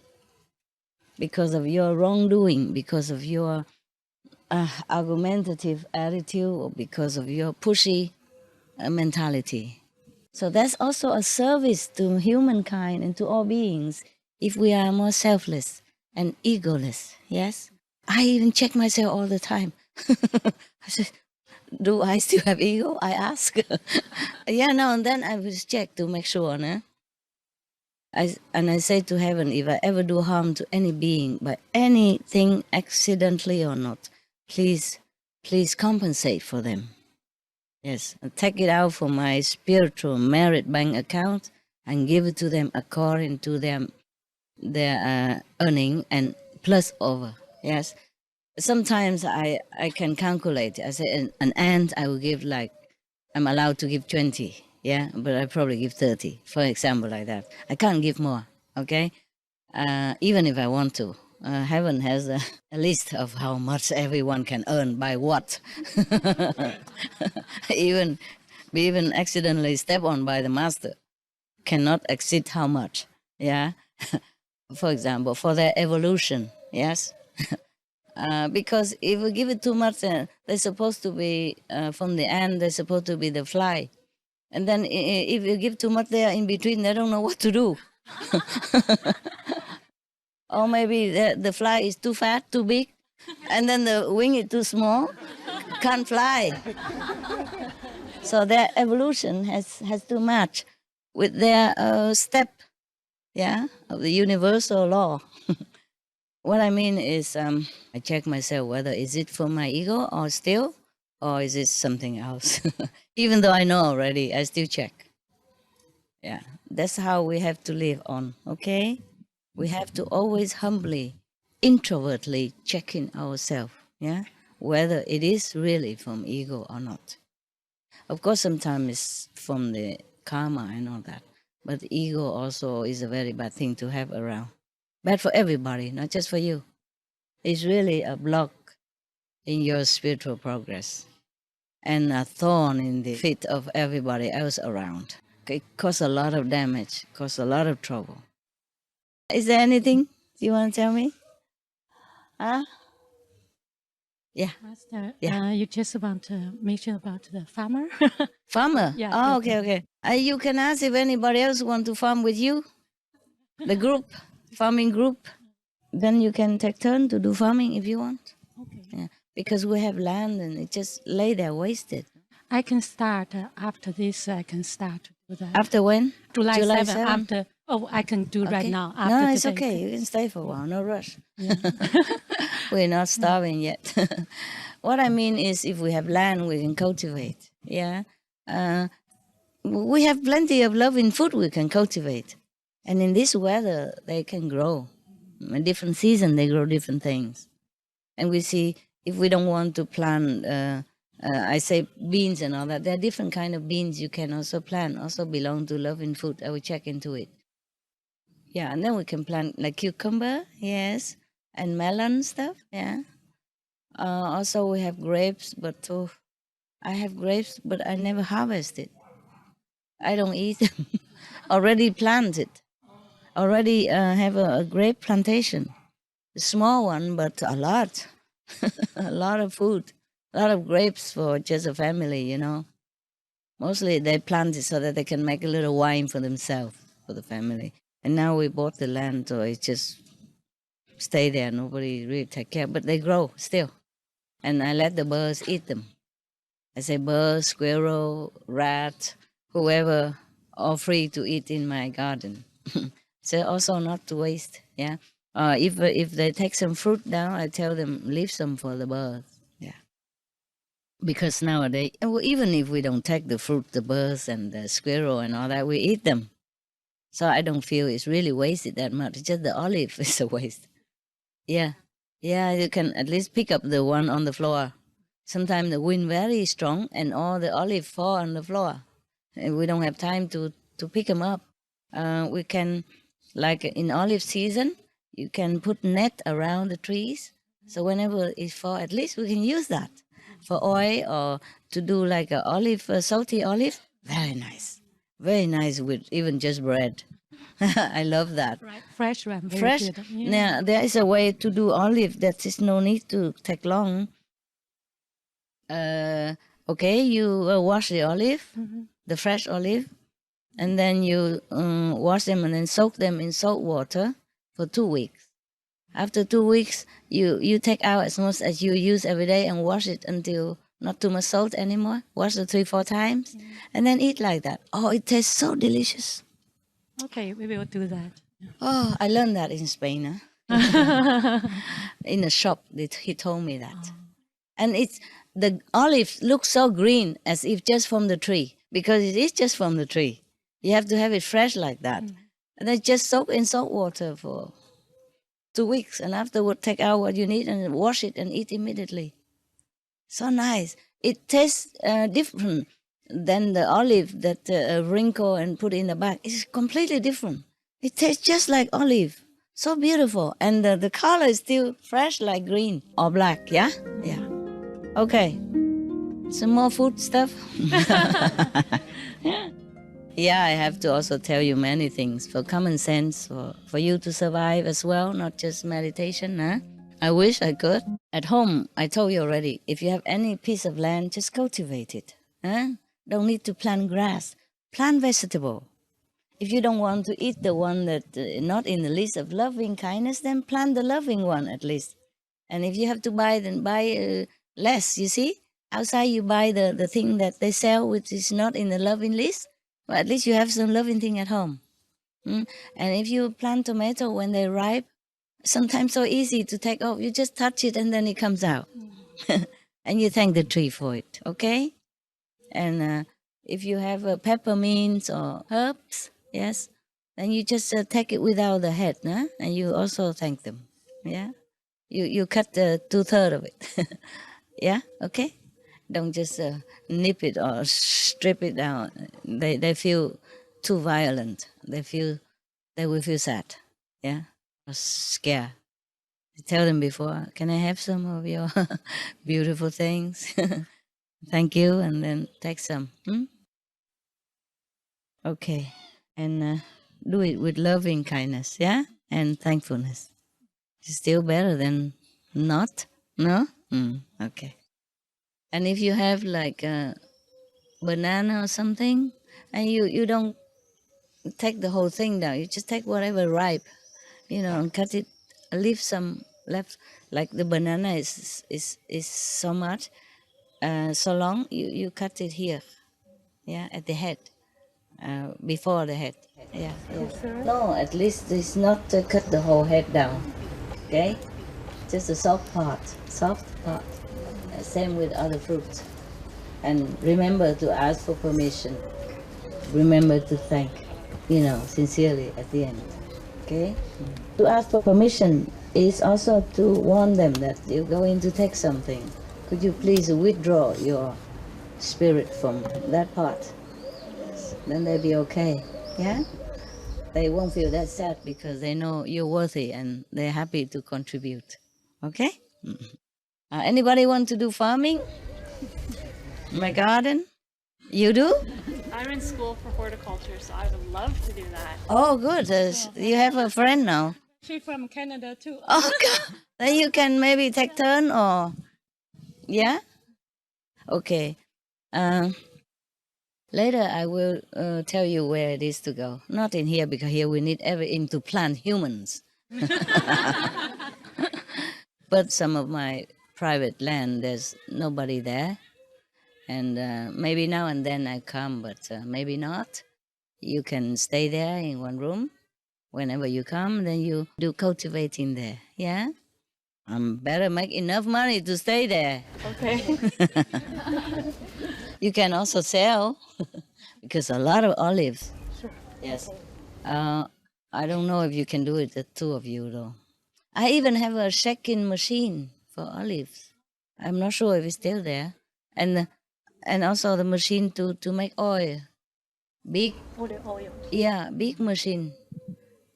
because of your wrongdoing, because of your argumentative attitude, or because of your pushy mentality. So that's also a service to humankind and to all beings if we are more selfless and egoless. Yes, I even check myself all the time. I said, do I still have ego? I ask. Yeah, now and then I will check to make sure. No? I say to heaven, if I ever do harm to any being by anything, accidentally or not, please compensate for them. Yes, take it out from my spiritual merit bank account and give it to them according to their earning and plus over. Yes, sometimes I can calculate. I say an ant I will give I'm allowed to give 20. Yeah, but I probably give 30, for example, like that. I can't give more. Okay, even if I want to. Heaven has a list of how much everyone can earn by what. even accidentally step on by the master cannot exceed how much. Yeah, for example, for their evolution. Yes, because if we give it too much, they're supposed to be from the ant. They're supposed to be the fly, and then if you give too much, they are in between. They don't know what to do. Or maybe the fly is too fat, too big, and then the wing is too small, can't fly. So their evolution has to match with their step, yeah, of the universal law. What I mean is I check myself whether is it for my ego or is it something else? Even though I know already, I still check. Yeah, that's how we have to live on, okay? We have to always humbly, introvertly check in ourselves, yeah? Whether it is really from ego or not. Of course, sometimes it's from the karma and all that, but ego also is a very bad thing to have around. Bad for everybody, not just for you. It's really a block in your spiritual progress and a thorn in the feet of everybody else around. It causes a lot of damage, causes a lot of trouble. Is there anything you want to tell me? Huh? Yeah. Master, Yeah. you just want to mention about the farmer. Farmer? Yeah, Oh, yeah. okay, okay. You can ask if anybody else want to farm with you. The group, farming group. Then you can take turn to do farming if you want. Okay. Yeah. Because we have land and it just lay there wasted. I can start after this. I can start to do that. After when? July 7. 7? After. Oh, I can do right Okay. now. After No, it's today. okay. You can stay for a while. No rush. Yeah. We're not starving yet. What I mean is, if we have land, we can cultivate. Yeah. We have plenty of loving food we can cultivate. And in this weather, they can grow. In different season, they grow different things. And we see, if we don't want to plant, I say beans and all that, there are different kind of beans you can also plant, also belong to loving food. I will check into it. Yeah, and then we can plant like cucumber, yes, and melon stuff, yeah. Also, we have grapes, but I have grapes, but I never harvest it. I don't eat them. Already planted. Already have a grape plantation. A small one, but a lot. A lot of food. A lot of grapes for just a family, you know. Mostly they plant it so that they can make a little wine for themselves, for the family. And now we bought the land, so it just stay there. Nobody really take care, but they grow still. And I let the birds eat them. I say bird, squirrel, rat, whoever, all free to eat in my garden. So also not to waste, yeah. If they take some fruit down, I tell them leave some for the birds, yeah. Because nowadays, even if we don't take the fruit, the birds and the squirrel and all that, we eat them. So I don't feel it's really wasted that much. Just the olive is a waste. Yeah, yeah, you can at least pick up the one on the floor. Sometimes the wind very strong and all the olive fall on the floor. And we don't have time to pick them up. We can, like in olive season, you can put net around the trees. So whenever it fall, at least we can use that for oil or to do like a olive, salty olive. Very nice. Very nice with even just bread. I love that. Right. Fresh one. Very Fresh. good. Yeah. Now, there is a way to do olive that is no need to take long. Okay, you wash the olive, the fresh olive, and then you wash them and then soak them in salt water for 2 weeks. After 2 weeks, you take out as much as you use every day and wash it until not too much salt anymore. Wash it 3-4 times, and then eat like that. Oh, it tastes so delicious. Okay, we will do that. Oh, I learned that in Spain. Huh? In a shop, he told me that. And the olive looks so green as if just from the tree, because it is just from the tree. You have to have it fresh like that. And then just soak in salt water for 2 weeks, and afterward take out what you need and wash it and eat immediately. So nice. It tastes different than the olive that wrinkle and put in the bag. It's completely different. It tastes just like olive. So beautiful. And the color is still fresh like green or black, yeah? Yeah. Okay. Some more food stuff? Yeah, I have to also tell you many things for common sense, for you to survive as well, not just meditation, huh? I wish I could. At home, I told you already, if you have any piece of land, just cultivate it. Huh? Don't need to plant grass. Plant vegetable. If you don't want to eat the one that not in the list of loving kindness, then plant the loving one at least. And if you have to buy, then buy less, you see? Outside you buy the thing that they sell which is not in the loving list, but at least you have some loving thing at home. And if you plant tomato when they're ripe, sometimes so easy to take off. You just touch it and then it comes out. And you thank the tree for it, okay? And if you have peppermints or herbs, Yes. And you just take it without the head, nah? And you also thank them. Yeah. You cut the 2/3 of it. Yeah. Okay. Don't just nip it or strip it down. They feel too violent. They will feel sad. Yeah. Or scared. Tell them before, can I have some of your beautiful things? Thank you, and then take some. Okay, and do it with loving kindness, yeah, and thankfulness. It's still better than not. No. Okay. And if you have like a banana or something, and you don't take the whole thing down, you just take whatever ripe, and cut it, leave some left. Like the banana is so much, so long. You cut it here, yeah, at the head, before the head. Yeah, yeah. No, at least it's not cut the whole head down. Okay, just the soft part. Same with other fruits. And remember to ask for permission. Remember to thank, sincerely at the end. Okay? To ask for permission is also to warn them that you're going to take something. Could you please withdraw your spirit from that part? Then they'll be okay. Yeah? They won't feel that sad because they know you're worthy and they're happy to contribute. Okay? Anybody want to do farming? My garden? You do? I'm in school for horticulture, so I would love to do that. Oh, good. You have a friend now. She's from Canada too. Oh, God. Then you can maybe take turn or... Yeah? Okay. Later I will tell you where it is to go. Not in here, because here we need everything to plant humans. But some of my private land, there's nobody there. And maybe now and then I come, but maybe not. You can stay there in one room. Whenever you come, then you do cultivating there. Yeah? Better make enough money to stay there. Okay. You can also sell, because a lot of olives. Sure. Yes. I don't know if you can do it, the two of you, though. I even have a shaking machine for olives. I'm not sure if it's still there. And also the machine to make oil. Big. Oil. Yeah, big machine.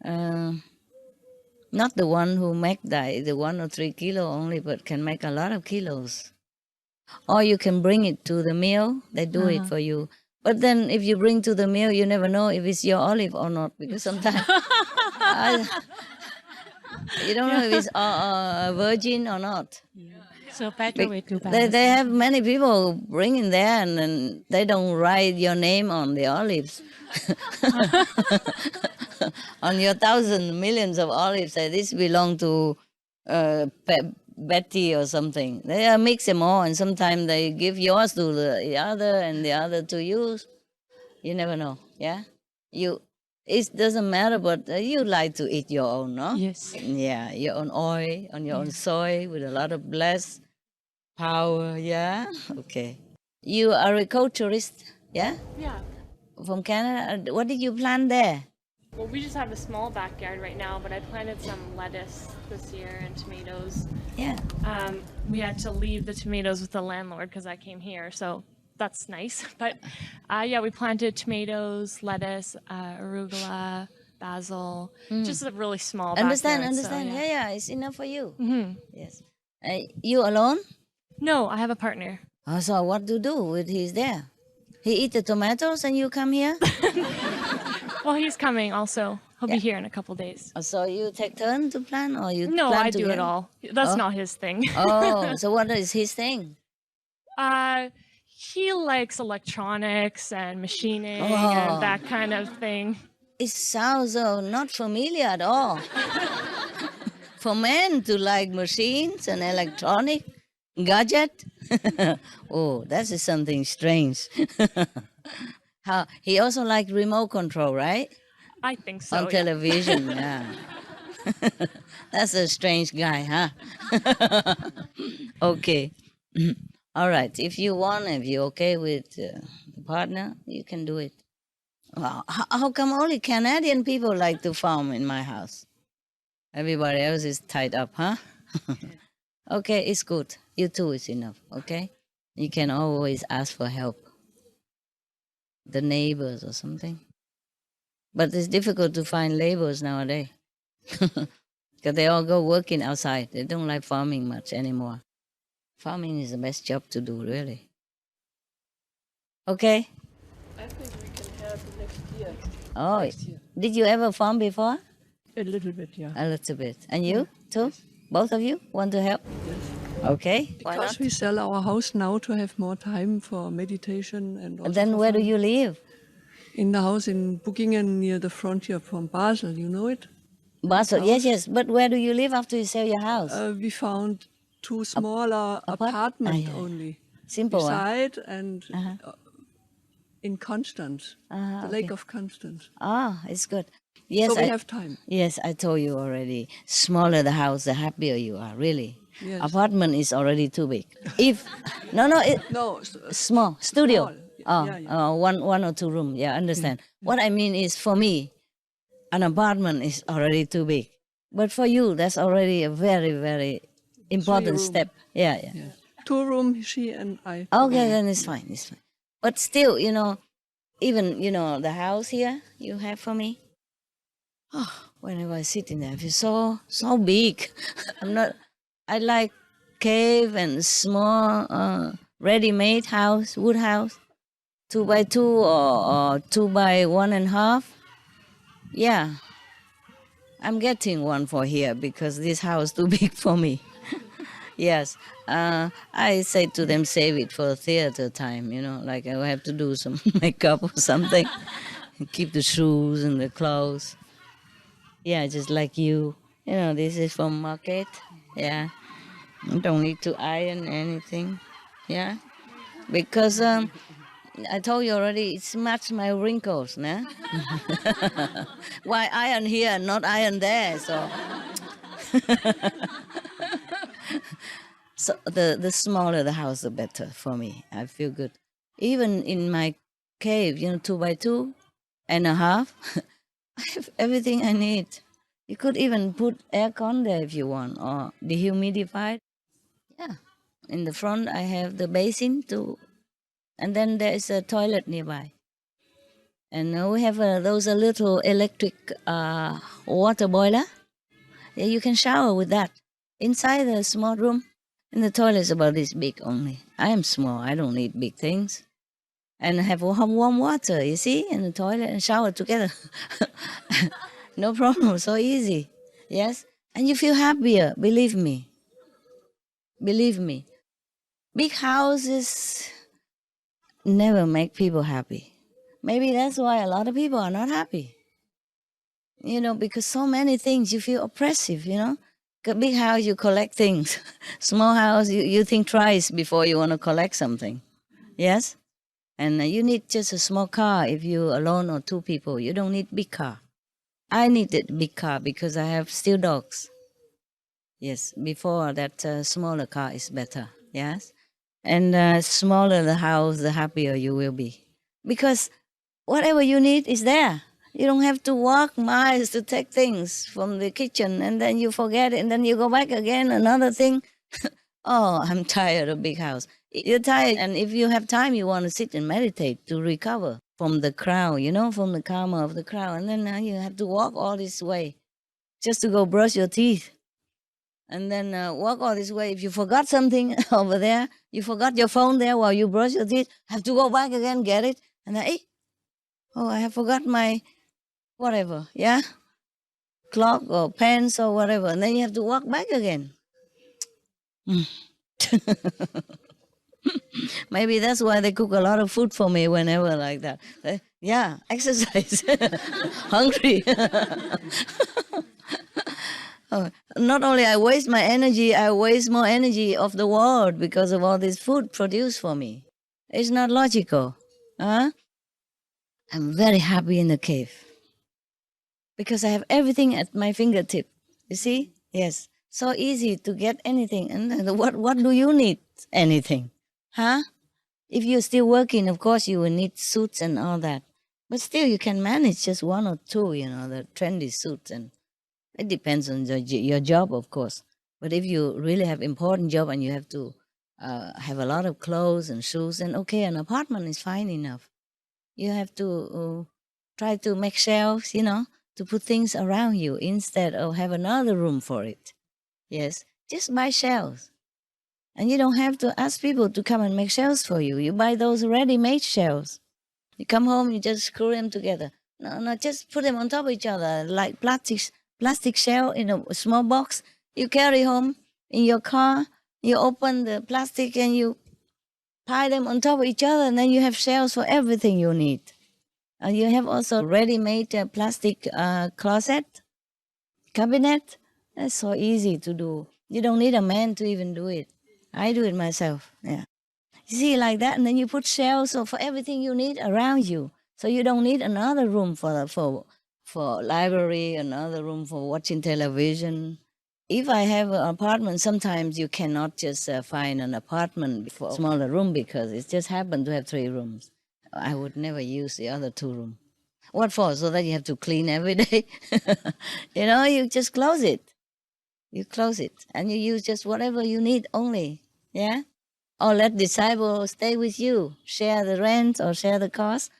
Not the one who make the 1 or 3 kilo only, but can make a lot of kilos. Or you can bring it to the mill. They do it for you. But then if you bring to the mill, you never know if it's your olive or not, because sometimes you don't know if it's a virgin or not. So better way to balance. They have many people bring in there, and then they don't write your name on the olives. On your millions of olives, say this belong to Betty or something. They mix them all, and sometimes they give yours to the other and the other to you. You never know, yeah? It doesn't matter, but you like to eat your own, no? Yes. Yeah, your own oil, on your own soil with a lot of blessed power, yeah? Okay. You are a culturist, yeah? Yeah. From Canada. What did you plant there? Well, we just have a small backyard right now, but I planted some lettuce this year and tomatoes. Yeah. We had to leave the tomatoes with the landlord because I came here, so that's nice. But yeah, we planted tomatoes, lettuce, arugula, basil, just a really small Understand. backyard. So, yeah, it's enough for you. Mm-hmm. Yes. You alone? No, I have a partner. Oh, so what to do with he's there? He eat the tomatoes and you come here? Well, he's coming also. He'll be here in a couple days. So you take turn to plant, or you No, plant I do together? it all. That's not his thing. Oh, so what is his thing? He likes electronics and machining and that kind of thing. It sounds not familiar at all. For men to like machines and electronic gadget? Oh, that is something strange. How he also like remote control, right? I think so. On television, yeah. That's a strange guy, huh? Okay. All right. If you're okay with the partner, you can do it. Well, how come only Canadian people like to farm in my house? Everybody else is tied up, huh? Okay, it's good. You two is enough, okay? You can always ask for help. The neighbors or something. But it's difficult to find laborers nowadays. Because they all go working outside. They don't like farming much anymore. Farming is the best job to do, really. Okay? I think we can help next year. Oh, Next year. did you ever farm before? A little bit, yeah. A little bit. And you too? Both of you want to help? Okay. Why Because not? we sell our house now to have more time for meditation and also And then for where do fun. you live? In the house in Buckingen near the frontier from Basel, you know it? Basel, House. yes, yes. But where do you live after you sell your house? We found two smaller apartments yeah. only. Simple one. Beside and in Constance, the Lake okay. of Constance. Ah, it's good. Yes, So we have time. Yes, I told you already. Smaller the house, the happier you are. Really. Yes. Apartment is already too big. If No, small studio. Small. Oh, Yeah, yeah. one or two room. Yeah, understand. What I mean is, for me, an apartment is already too big. But for you, that's already a very, very important room. step. Yeah, yeah. Yes. 2 room, she and I. Okay, then it's fine. It's fine. But still, even the house here you have for me. Oh, whenever I sit in there, I feel so big. I like cave and small ready-made house, wood house, 2x2 or 2x1.5. Yeah, I'm getting one for here because this house too big for me. Yes, I say to them, save it for theater time. Like I will have to do some makeup or something, keep the shoes and the clothes. Yeah, just like you. This is from market. Yeah, you don't need to iron anything. Yeah, because I told you already, it's matched my wrinkles, nah? Why iron here and not iron there? So, so the smaller the house, the better for me. I feel good. Even in my cave, 2x2.5, I have everything I need. You could even put aircon there if you want, or dehumidified. Yeah. In the front, I have the basin too, and then there is a toilet nearby. And we have those little electric water boiler. Yeah, you can shower with that. Inside the small room, and the toilet is about this big only. I am small. I don't need big things. And I have warm water, you see, in the toilet and shower together. No problem, so easy. Yes? And you feel happier, believe me. Believe me. Big houses never make people happy. Maybe that's why a lot of people are not happy. Because so many things, you feel oppressive, A big house, you collect things. Small house, you think twice before you want to collect something. Yes? And you need just a small car if you're alone or 2 people. You don't need big car. I needed big car because I have still dogs. Yes, before that smaller car is better. Yes? And smaller the house, the happier you will be. Because whatever you need is there. You don't have to walk miles to take things from the kitchen and then you forget it and then you go back again, another thing. Oh, I'm tired of big house. You're tired, and if you have time, you want to sit and meditate to recover from the crowd, from the karma of the crowd. And then now you have to walk all this way just to go brush your teeth. And then walk all this way. If you forgot something over there, you forgot your phone there while you brush your teeth, have to go back again, get it. And then, I have forgot my whatever, yeah? Clock or pens or whatever. And then you have to walk back again. Maybe that's why they cook a lot of food for me whenever like that. Yeah, exercise. Hungry. Not only I waste my energy, I waste more energy of the world because of all this food produced for me. It's not logical. Huh? I'm very happy in the cave because I have everything at my fingertip. You see? Yes. So easy to get anything. And what do you need? Anything. Huh? If you're still working, of course, you will need suits and all that. But still, you can manage just one or two, you know, the trendy suits. And it depends on your job, of course. But if you really have important job and you have to have a lot of clothes and shoes, then okay, an apartment is fine enough. You have to try to make shelves, you know, to put things around you instead of have another room for it. Yes, just buy shelves. And you don't have to ask people to come and make shelves for you. You buy those ready-made shelves. You come home, you just screw them together. No, just put them on top of each other, like plastic shell in a small box. You carry home in your car. You open the plastic and you tie them on top of each other, and then you have shelves for everything you need. And you have also ready-made plastic closet, cabinet. That's so easy to do. You don't need a man to even do it. I do it myself, yeah. You see, like that, and then you put shelves for everything you need around you. So you don't need another room for library, another room for watching television. If I have an apartment, sometimes you cannot just find an apartment for a smaller room because it just happened to have 3 rooms. I would never use the other 2 rooms. What for? So that you have to clean every day? You know, you just close it. You close it and you use just whatever you need only, yeah? Or let disciples stay with you, share the rent or share the cost,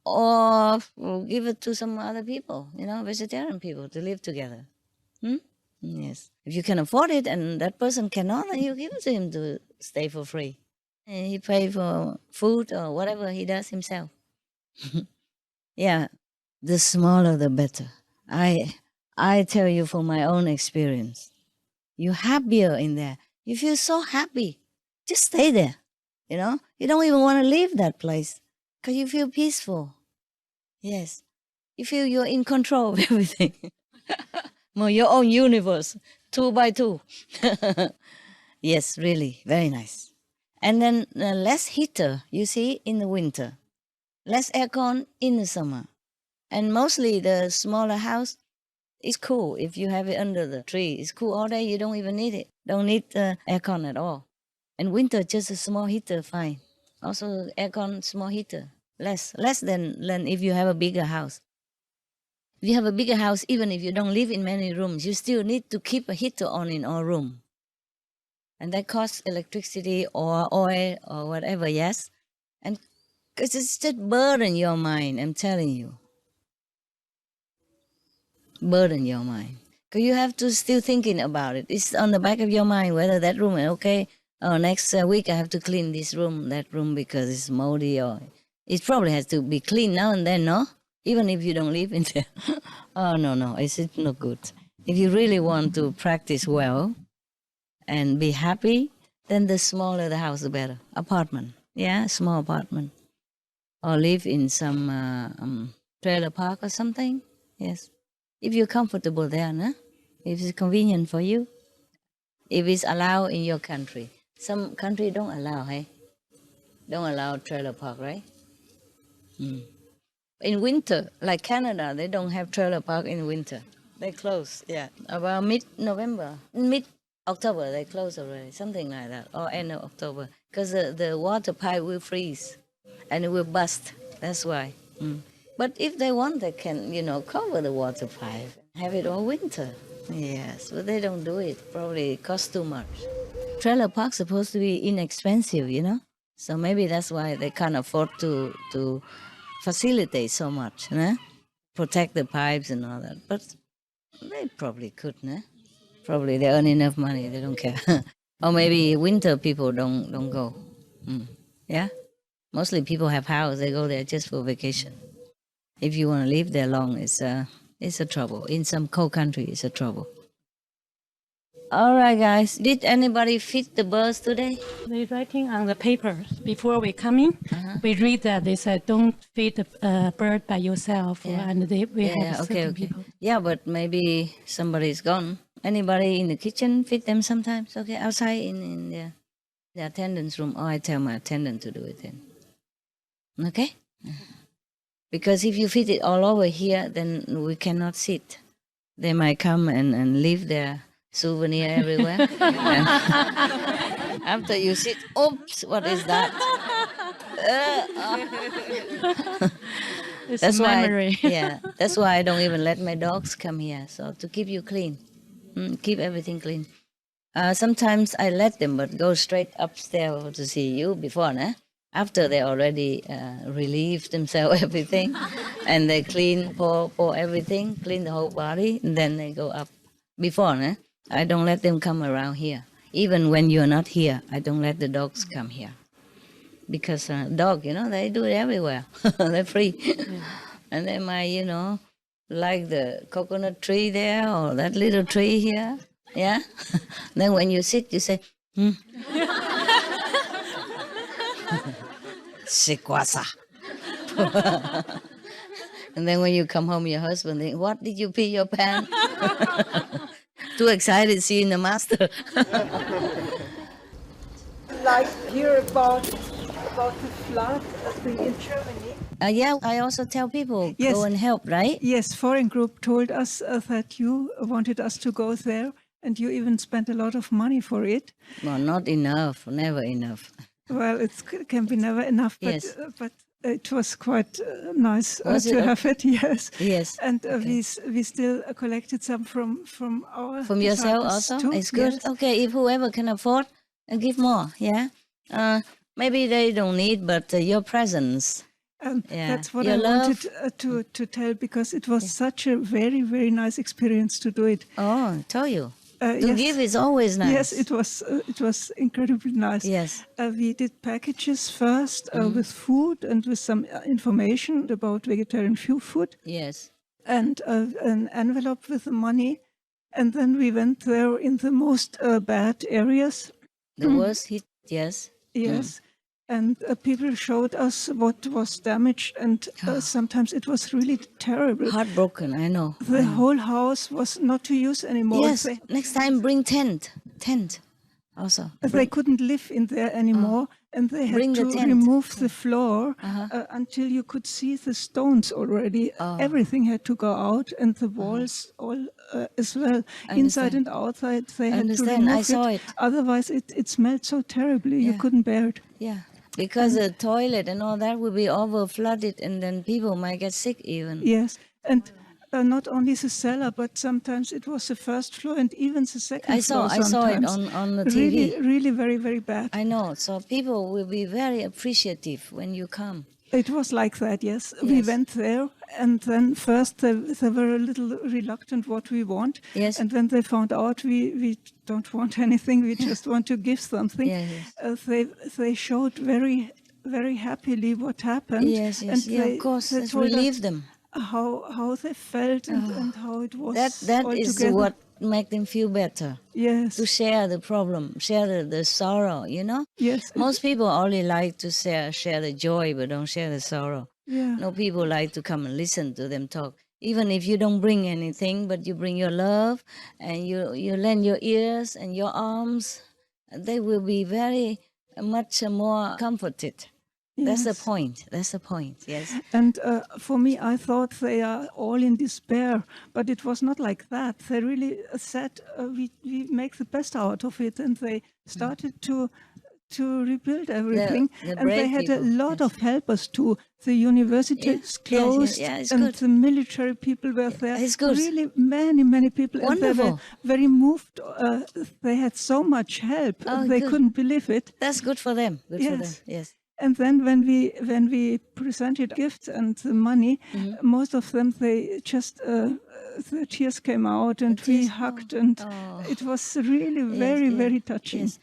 or give it to some other people, you know, vegetarian people to live together. Yes. If you can afford it and that person cannot, then you give it to him to stay for free. And he pay for food or whatever he does himself. Yeah, the smaller the better. I tell you from my own experience, you're happier in there. You feel so happy. Just stay there, you know. You don't even want to leave that place because you feel peaceful. Yes. You feel you're in control of everything. Well, your own universe, 2 by 2. Yes, really, very nice. And then less heater, you see, in the winter. Less aircon in the summer. And mostly the smaller house is cool if you have it under the tree. It's cool all day, you don't even need it. Don't need aircon at all. And winter, just a small heater, fine. Also aircon, small heater. Less than if you have a bigger house. If you have a bigger house, even if you don't live in many rooms, you still need to keep a heater on in all rooms. And that costs electricity or oil or whatever, yes? And because it's just burden your mind, I'm telling you. Burden your mind. Because you have to still thinking about it. It's on the back of your mind whether that room is okay. Oh, next week I have to clean this room, that room because it's moldy, or it probably has to be cleaned now and then, no? Even if you don't live in there. Oh, no, it's not good. If you really want to practice well and be happy, then the smaller the house, the better. Apartment, yeah, small apartment. Or live in some trailer park or something, yes. If you're comfortable there, no? If it's convenient for you. If it's allowed in your country. Some country don't allow, hey? Don't allow trailer park, right? In winter, like Canada, they don't have trailer park in winter. They close, yeah. About mid-November, mid-October, they close already, something like that, or end of October. Because the water pipe will freeze and it will bust, that's why. But if they want, they can, you know, cover the water pipe, have it all winter. Yes, but they don't do it. Probably it costs too much. Trailer park's supposed to be inexpensive, you know? So maybe that's why they can't afford to facilitate so much, né? Protect the pipes and all that. But they probably could, né? Probably they earn enough money, they don't care. Or maybe winter people don't go. Yeah? Mostly people have house, they go there just for vacation. If you want to live there long, it's a trouble. In some cold country, it's a trouble. All right, guys. Did anybody feed the birds today? They're writing on the paper before we come in. We read that they said don't feed the bird by yourself, and we have certain people. Yeah, but maybe somebody's gone. Anybody in the kitchen feed them sometimes? Okay, outside in the attendance room. Oh, I tell my attendant to do it then. Okay. Because if you feed it all over here, then we cannot sit. They might come and leave their souvenir everywhere. After you sit, oops, what is that? It's That's a why, memory. yeah, that's why I don't even let my dogs come here. So to keep you clean, keep everything clean. Sometimes I let them, but go straight upstairs to see you before, nah? After they already relieve themselves everything, and they clean pour everything, clean the whole body, and then they go up. Before, nah? I don't let them come around here. Even when you're not here, I don't let the dogs come here. Because dog, they do it everywhere. They're free. And they might, like the coconut tree there or that little tree here. Yeah? Then when you sit, you say, Sikwasa. And then when you come home, your husband thinks, what did you pee your pants? Too excited seeing the master. Like hear about the flood thing in Germany. Yeah, I also tell people, Yes. go and help, right? Yes, foreign group told us that you wanted us to go there, and you even spent a lot of money for it. Well, not enough, never enough. Well, it can be never enough, but Yes. but it was quite nice Was it to okay? have it. Yes. Yes. And we still collected some from our From yourself disciples also? too. It's good. Yes. Okay, if whoever can afford, give more, yeah? Maybe they don't need, but your presence. Yeah. That's what Your I love. wanted to tell, because it was such a very, very nice experience to do it. Oh, I told you. To Yes. give is always nice. Yes, it was incredibly nice. Yes. We did packages first with food and with some information about vegetarian food, Yes. and an envelope with the money. And then we went there in the most bad areas. The worst hit, yes. Yes. And people showed us what was damaged, and sometimes it was really terrible. Heartbroken, I know. The whole house was not to use anymore. Yes, next time bring tent also. They couldn't live in there anymore, and they had Bring the to tent. remove the floor until you could see the stones already. Everything had to go out, and the walls all as well, inside and outside. They had to remove I saw it. Otherwise, it smelled so terribly you couldn't bear it. Yeah, because the toilet and all that will be over flooded, and then people might get sick even. Yes, and not only the cellar, but sometimes it was the first floor and even the second floor. I saw it sometimes. on the TV. Really, really very, very bad. I know. So people will be very appreciative when you come. It was like that, yes. We went there, and then first they were a little reluctant what we want. Yes. And when they found out we don't want anything, we just want to give something, they showed very, very happily what happened. Yes, And they, of course. they Let's told us relieve them. How they felt and how it was. That all is together. what make them feel better. Yes. To share the problem, share the sorrow, Yes. Most people only like to share the joy, but don't share the sorrow. Yeah. No people like to come and listen to them talk. Even if you don't bring anything, but you bring your love and you lend your ears and your arms, they will be very much more comforted. That's the point. That's the point. Yes. And for me, I thought they are all in despair, but it was not like that. They really said we make the best out of it, and they started to rebuild everything. The And they brave had a people, lot of helpers too. The universities closed, it's and good. the military people were there. It's good. Really, many people. Wonderful. And they were very moved. They had so much help. They good. couldn't believe it. That's good for them. Good for them. Yes. Yes. And then when we presented gifts and the money, most of them, they just the tears came out, and we hugged, and it was really very touching. Yes.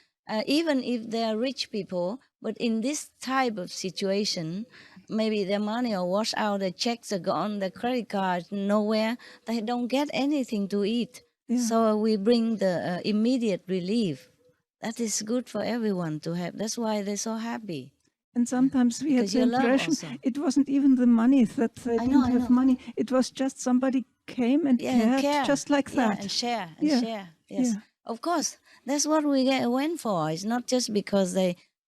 Even if they are rich people, but in this type of situation, maybe their money are washed out, their checks are gone, their credit cards nowhere, they don't get anything to eat. Yeah. So we bring the immediate relief. That is good for everyone to have. That's why they're so happy. And sometimes we had Because the your love impression also. it wasn't even the money that they didn't have money. It was just somebody came and cared just like that. And share, Yeah. share. Yes, Yeah. of course. That's what we went for. It's not just because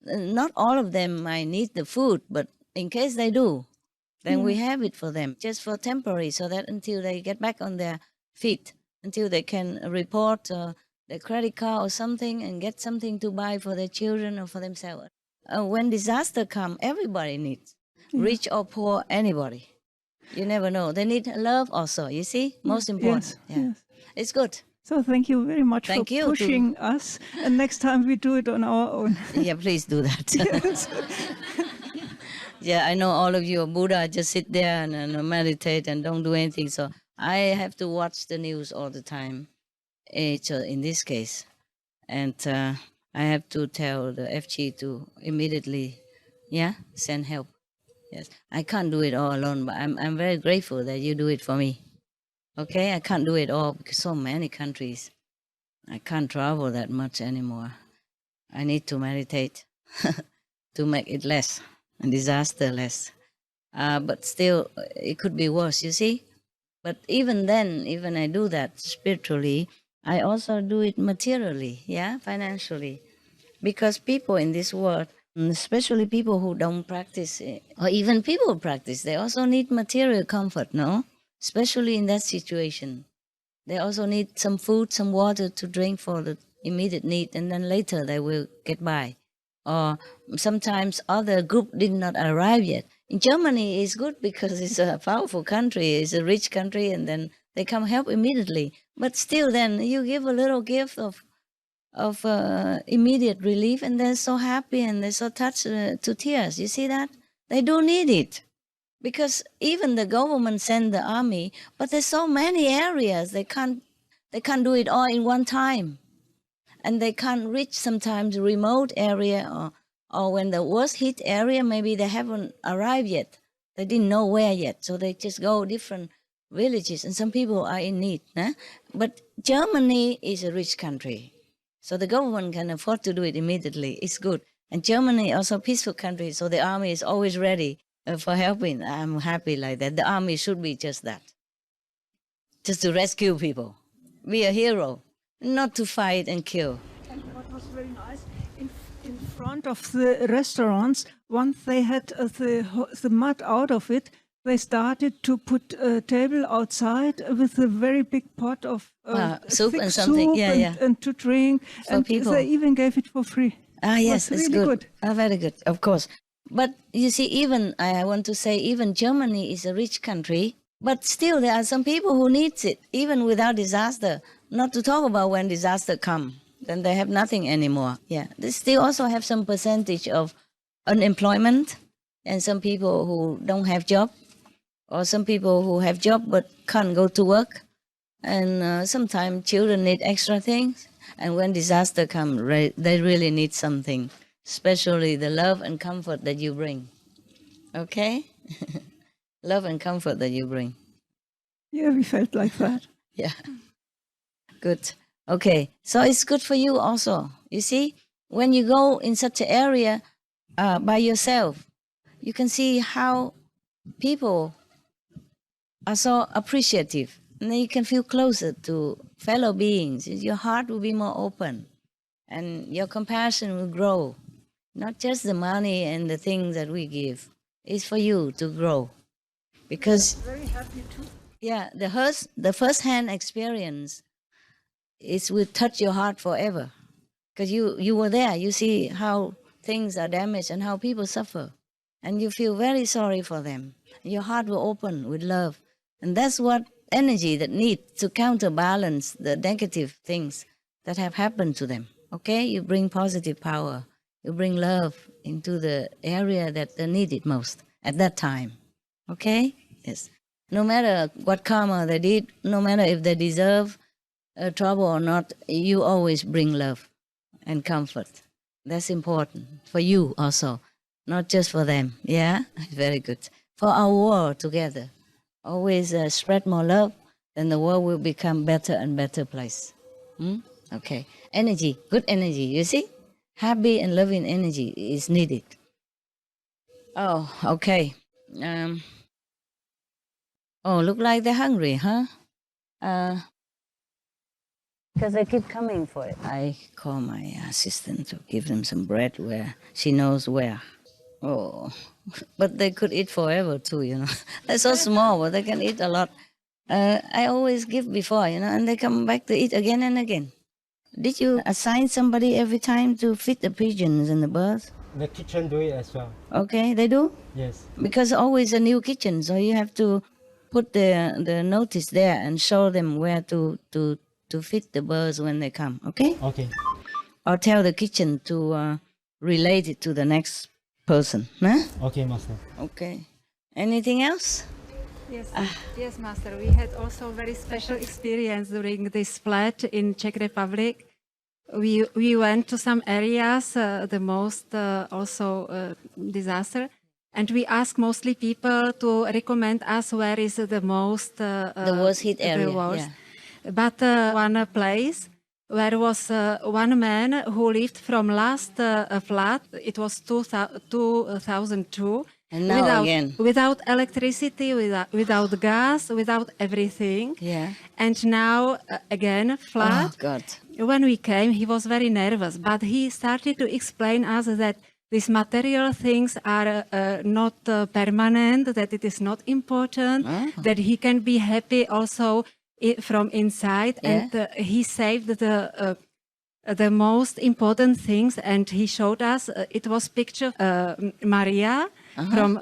not all of them might need the food, but in case they do, then we have it for them, just for temporary, so that until they get back on their feet, until they can report their credit card or something and get something to buy for their children or for themselves. When disaster come, everybody needs, rich or poor, anybody. You never know. They need love also, you see? Most important. Yes, Yeah. yes. It's good. So thank you very much Thank for you pushing us. And next time we do it on our own. Yeah, please do that. Yes. Yeah, I know all of you are Buddha, just sit there and meditate and don't do anything. So I have to watch the news all the time, in this case. And I have to tell the FG to immediately, send help. Yes, I can't do it all alone, but I'm very grateful that you do it for me. Okay, I can't do it all because so many countries. I can't travel that much anymore. I need to meditate to make it less and disaster less. But still, it could be worse, you see? But even then, even I do that spiritually, I also do it materially, financially. Because people in this world, especially people who don't practice, or even people who practice, they also need material comfort, no? Especially in that situation. They also need some food, some water to drink for the immediate need, and then later they will get by. Or sometimes other group did not arrive yet. In Germany, it's good because it's a powerful country, it's a rich country, and then they come help immediately. But still, then you give a little gift of immediate relief, and they're so happy and they're so touched to tears. You see that? They do need it. Because even the government send the army, but there's so many areas they can't do it all in one time, and they can't reach sometimes remote area or when the worst hit area maybe they haven't arrived yet. They didn't know where yet, so they just go different villages, and some people are in need. But Germany is a rich country, so the government can afford to do it immediately. It's good, and Germany also a peaceful country, so the army is always ready for helping. I'm happy like that. The army should be just that. Just to rescue people. Be a hero, not to fight and kill. And what was very nice, in front of the restaurants, once they had the mud out of it, they started to put a table outside with a very big pot of soup thick and something. soup and to drink. For and people. They even gave it for free. Yes, it was it's really good. Very good, of course. But you see, even, I want to say, even Germany is a rich country, but still there are some people who needs it, even without disaster. Not to talk about when disaster come, then they have nothing anymore. Yeah, they still also have some percentage of unemployment, and some people who don't have job, or some people who have job but can't go to work. And sometimes children need extra things, and when disaster come, they really need something. Especially the love and comfort that you bring. Okay? Love and comfort that you bring. Yeah, we felt like that. Yeah. Good. Okay. So it's good for you also. You see, when you go in such an area by yourself, you can see how people are so appreciative. And then you can feel closer to fellow beings. Your heart will be more open. And your compassion will grow. Not just the money and the things that we give. It's for you to grow. Because very happy too. Yeah, the first-hand experience will touch your heart forever. Because you were there. You see how things are damaged and how people suffer. And you feel very sorry for them. Your heart will open with love. And that's what energy that needs to counterbalance the negative things that have happened to them. Okay? You bring positive power. You bring love into the area that they need it most at that time. Okay? Yes. No matter what karma they did, no matter if they deserve trouble or not, you always bring love and comfort. That's important for you also, not just for them. Yeah? Very good. For our world together. Always spread more love, then the world will become better and better place. Okay. Energy, good energy, you see? Happy and loving energy is needed. Oh, okay. Look like they're hungry, huh? Because they keep coming for it. I call my assistant to give them some bread where she knows where. Oh, but they could eat forever too, you know. They're so small, but they can eat a lot. I always give before, you know, and they come back to eat again and again. Did you assign somebody every time to feed the pigeons and the birds? The kitchen do it as well. Okay, they do? Yes. Because always a new kitchen, so you have to put the notice there and show them where to feed the birds when they come, okay? Okay. Or tell the kitchen to relate it to the next person, huh? Okay, Master. Okay. Anything else? Yes, yes, Master. We had also very special experience during this flood in Czech Republic. We went to some areas, the most also disaster, and we asked mostly people to recommend us where is the most the worst hit area. Yeah. But one place where was one man who lived from last flood. It was 2002. And now without electricity, without gas, without everything. Yeah. And now again flood. Oh God. When we came, he was very nervous, but he started to explain us that these material things are not permanent, that it is not important, that he can be happy also from inside, and he saved the most important things, and he showed us. It was picture Maria from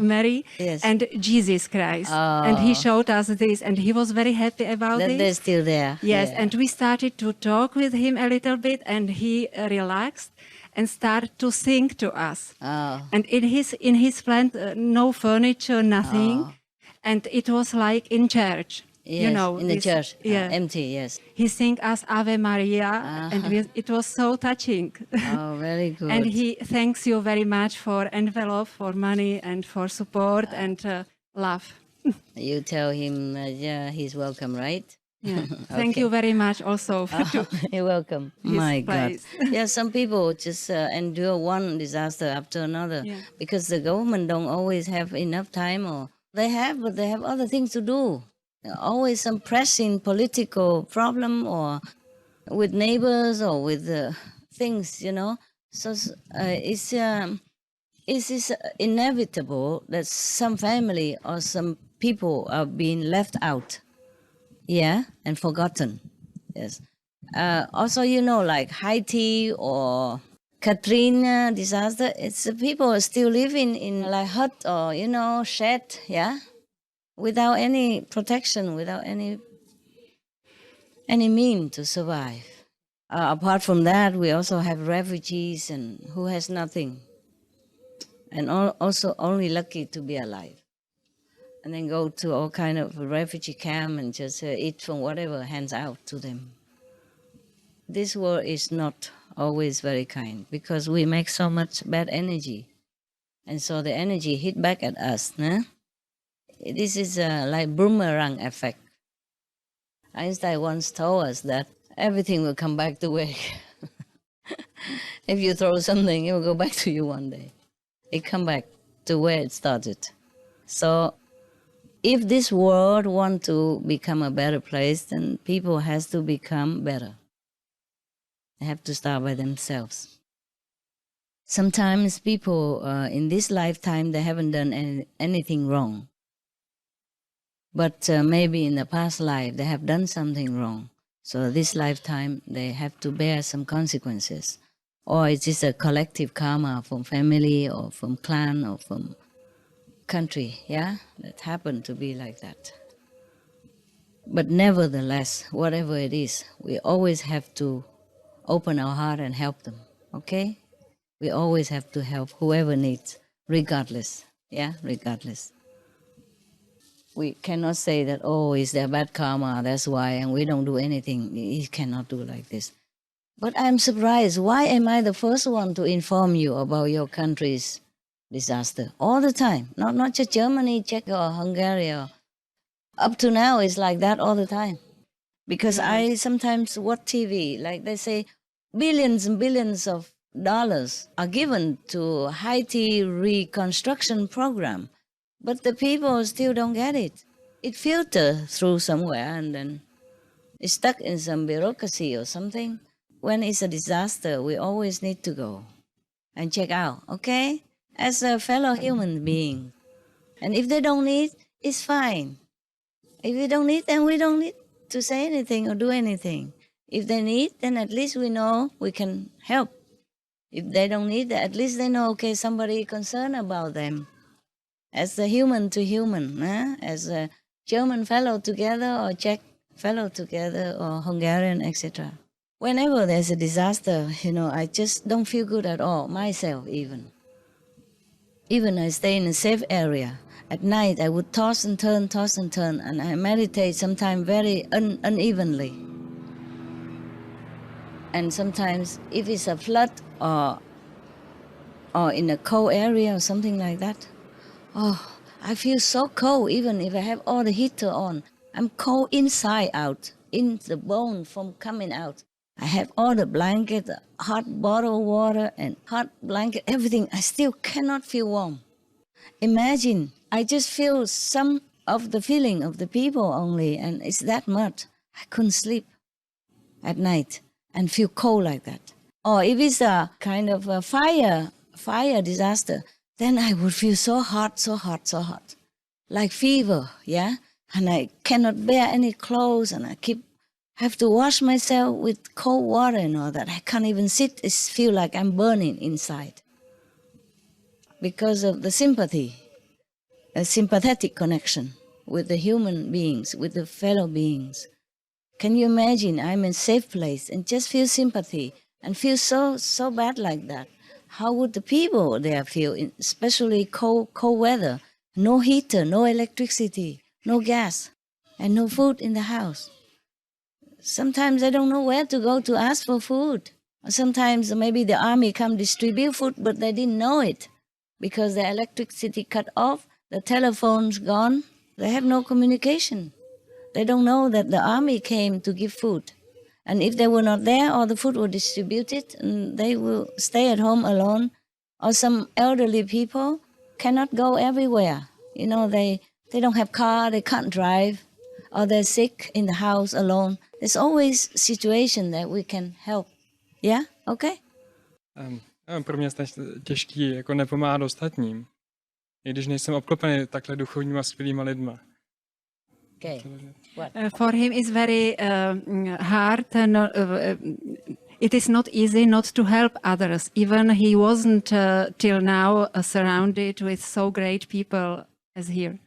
Mary and Jesus Christ, and he showed us this, and he was very happy about it. They're still there. Yes, and we started to talk with him a little bit, and he relaxed and started to sing to us. And in his plant, no furniture, nothing, and it was like in church. Yes, you know, in the church, empty, yes. He sang us Ave Maria, and it was so touching. Oh, very good. And he thanks you very much for envelope, for money, and for support and love. You tell him he's welcome, right? Yeah. Thank you very much also. You're welcome. My place. God. Yeah, some people just endure one disaster after another because the government don't always have enough time, or they have, but they have other things to do. Always some pressing political problem, or with neighbors, or with things, you know. So it's inevitable that some family or some people are being left out, and forgotten. Yes. Also, you know, like Haiti or Katrina disaster, it's people are still living in like hut or, you know, shed, without any protection, without any mean to survive. Apart from that, we also have refugees and who has nothing, and also only lucky to be alive, and then go to all kind of refugee camp and just eat from whatever hands out to them. This world is not always very kind because we make so much bad energy, and so the energy hit back at us. This is like boomerang effect. Einstein once told us that everything will come back the way. If you throw something, it will go back to you one day. It come back to where it started. So if this world want to become a better place, then people has to become better. They have to start by themselves. Sometimes people in this lifetime, they haven't done anything wrong. But maybe in the past life, they have done something wrong. So this lifetime, they have to bear some consequences. Or it's just a collective karma from family or from clan or from country, that happened to be like that. But nevertheless, whatever it is, we always have to open our heart and help them, okay? We always have to help whoever needs, regardless, regardless. We cannot say that, it's their bad karma, that's why, and we don't do anything. You cannot do like this. But I'm surprised, why am I the first one to inform you about your country's disaster? All the time, not just Germany, Czech or Hungary. Up to now, it's like that all the time. Because I sometimes watch TV, like they say, billions and billions of dollars are given to Haiti reconstruction program. But the people still don't get it. It filters through somewhere and then it's stuck in some bureaucracy or something. When it's a disaster, we always need to go and check out, okay? As a fellow human being. And if they don't need, it's fine. If we don't need, then we don't need to say anything or do anything. If they need, then at least we know we can help. If they don't need, at least they know, okay, somebody concerned about them. as a human to human, as a German fellow together or Czech fellow together or Hungarian, etc. Whenever there's a disaster, I just don't feel good at all, myself even. Even I stay in a safe area. At night, I would toss and turn, and I meditate sometimes very unevenly. And sometimes, if it's a flood or in a cold area or something like that, I feel so cold even if I have all the heater on. I'm cold inside out, in the bone from coming out. I have all the blanket, hot bottled water and hot blanket, everything. I still cannot feel warm. Imagine, I just feel some of the feeling of the people only, and it's that much. I couldn't sleep at night and feel cold like that. Or if it's a kind of a fire disaster, then I would feel so hot, like fever, yeah? And I cannot bear any clothes, and I have to wash myself with cold water and all that. I can't even sit, I feel like I'm burning inside. Because of the sympathy, a sympathetic connection with the human beings, with the fellow beings. Can you imagine I'm in a safe place and just feel sympathy and feel so bad like that? How would the people there feel, especially cold weather? No heater, no electricity, no gas, and no food in the house. Sometimes I don't know where to go to ask for food. Or sometimes maybe the army come distribute food, but they didn't know it because the electricity cut off, the telephone's gone, they have no communication. They don't know that the army came to give food. And if they were not there, all the food was distributed, and they will stay at home alone. Or some elderly people cannot go everywhere. They don't have car, they can't drive, or they're sick in the house alone. There's always a situation that we can help. Yeah? Okay? Pro mě je těžký jako nepomáhat ostatním, i když nejsem obklopený takhle duchovníma skvělýma lidma. Okay. For him it's very hard. It is not easy not to help others. Even he wasn't till now surrounded with so great people as here.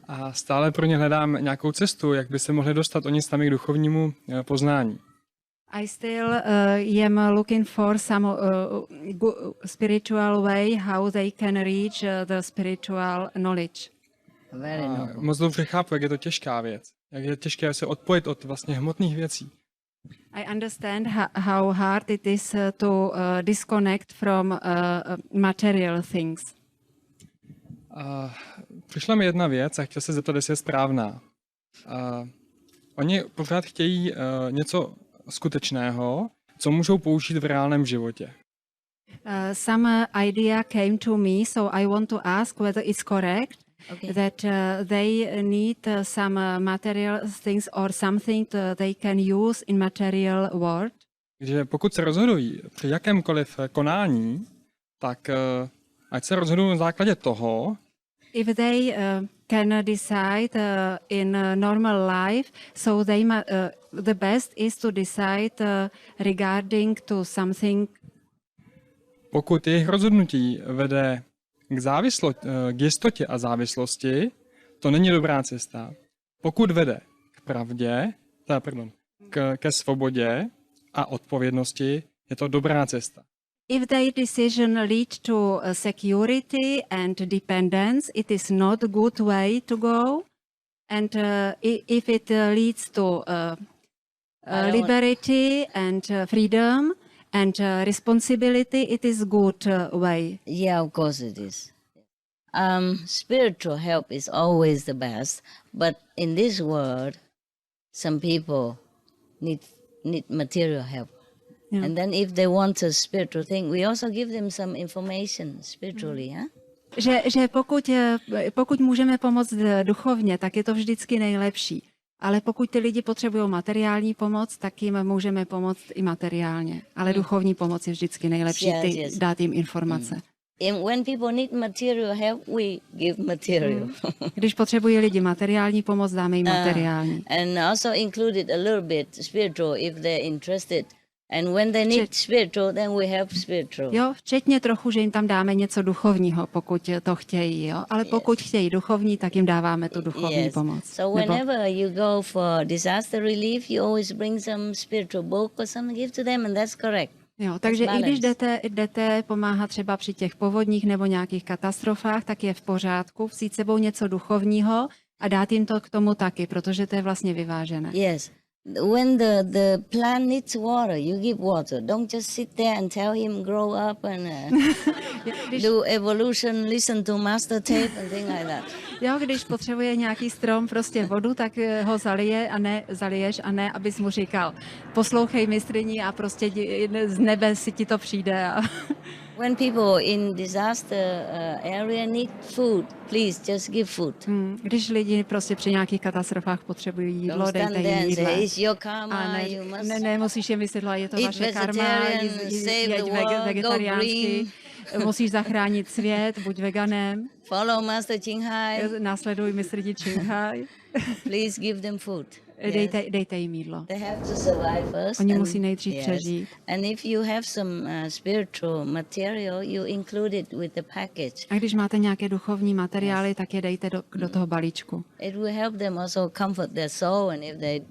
A stále pro ně hledám nějakou cestu, jak by se mohli dostat oni sami k duchovnímu poznání. I still am looking for some spiritual way how they can reach the spiritual knowledge. Moc dobře chápu, jak je to těžká věc. Jak je těžké se odpojit od vlastně hmotných věcí. I understand how hard it is to disconnect from material things. Přišla mi jedna věc a chtěl se zeptat, jestli je správná. Oni pořád chtějí něco skutečného, co můžou použít v reálném životě. Some idea came to me, so I want to ask whether it's correct that they need some material things or something they can use in material world. Takže pokud se rozhodují při jakémkoliv konání, tak ať se rozhodují na základě toho, if they can decide in normal life, so they the best is to decide regarding to something. Pokud jejich rozhodnutí vede k jistotě a závislosti, to není dobrá cesta. Pokud vede k pravdě, ke svobodě a odpovědnosti, je to dobrá cesta. If their decision leads to security and dependence, it is not a good way to go. And if it leads to liberty and freedom and responsibility, it is a good way. Yeah, of course it is. Spiritual help is always the best, but in this world, some people need material help. Yeah. And then if they want a spiritual thing, we also give them some information spiritually, huh? Že pokud můžeme pomoct duchovně, tak je to vždycky nejlepší. Ale pokud ty lidi potřebují materiální pomoc, tak jim můžeme pomoct i materiálně. Ale duchovní pomoc je vždycky nejlepší, dát jim informace. When people need material help, we give material. Když potřebují lidi materiální pomoc, dáme jim materiální. And also included a little bit spiritual if they're interested And when they need spiritual, then we help spiritual. Jo, včetně trochu, že jim tam dáme něco duchovního, pokud to chtějí, jo. Ale pokud chtějí duchovní, tak jim dáváme tu duchovní pomoc. So whenever you go for disaster relief, you always bring some spiritual book or something, give to them, and that's correct. Jo, takže i když jdete pomáhat třeba při těch povodních nebo nějakých katastrofách, tak je v pořádku vzít sebou něco duchovního a dát jim to k tomu taky, protože to je vlastně vyvážené. Yes. When the plant needs water, you give water. Don't just sit there and tell him grow up and do evolution, listen to master tape and things like that. Jo, když potřebuje nějaký strom prostě vodu, tak ho zaliješ a ne, abys mu říkal, poslouchej mistryni a prostě z nebe si ti to přijde. When people in disaster area need food, please just give food. Když lidi prostě při nějakých katastrofách potřebují jídlo, dejte jim jídlo. A ne, musíš jim vysvětlovat, je to vaše karma, jeď vegetariánsky, musíš zachránit svět, buď veganem. Follow Master Qinghai. Následuj mistryni Qinghai. Please give them food. Dejte jim jídlo. They have to survive first. Oni musí nejdřív přežít. And if you have some spiritual material, you include it with the package. A když máte nějaké duchovní materiály, tak je dejte do toho balíčku. It will help them also comfort their soul, and if they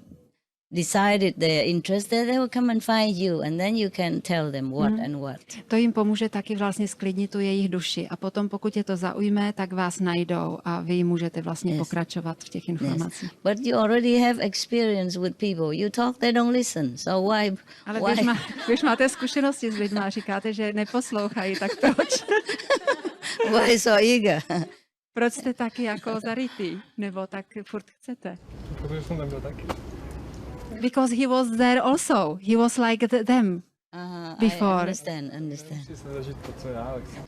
decided they're interested, they will come and find you, and then you can tell them what and what. To jim pomůže taky vlastně sklidnit tu jejich duši a potom, pokud je to zaujme, tak vás najdou a vy jim můžete vlastně pokračovat v těch informacích. But you already have experience with people. You talk, they don't listen. So why? Ale když máte zkušenosti s lidmi a říkáte, že neposlouchají, tak proč? Why so eager? Proč jste taky jako zarytý? Nebo tak furt chcete? Protože jsem tam byl taky. Because he was there also. He was like them before. I understand.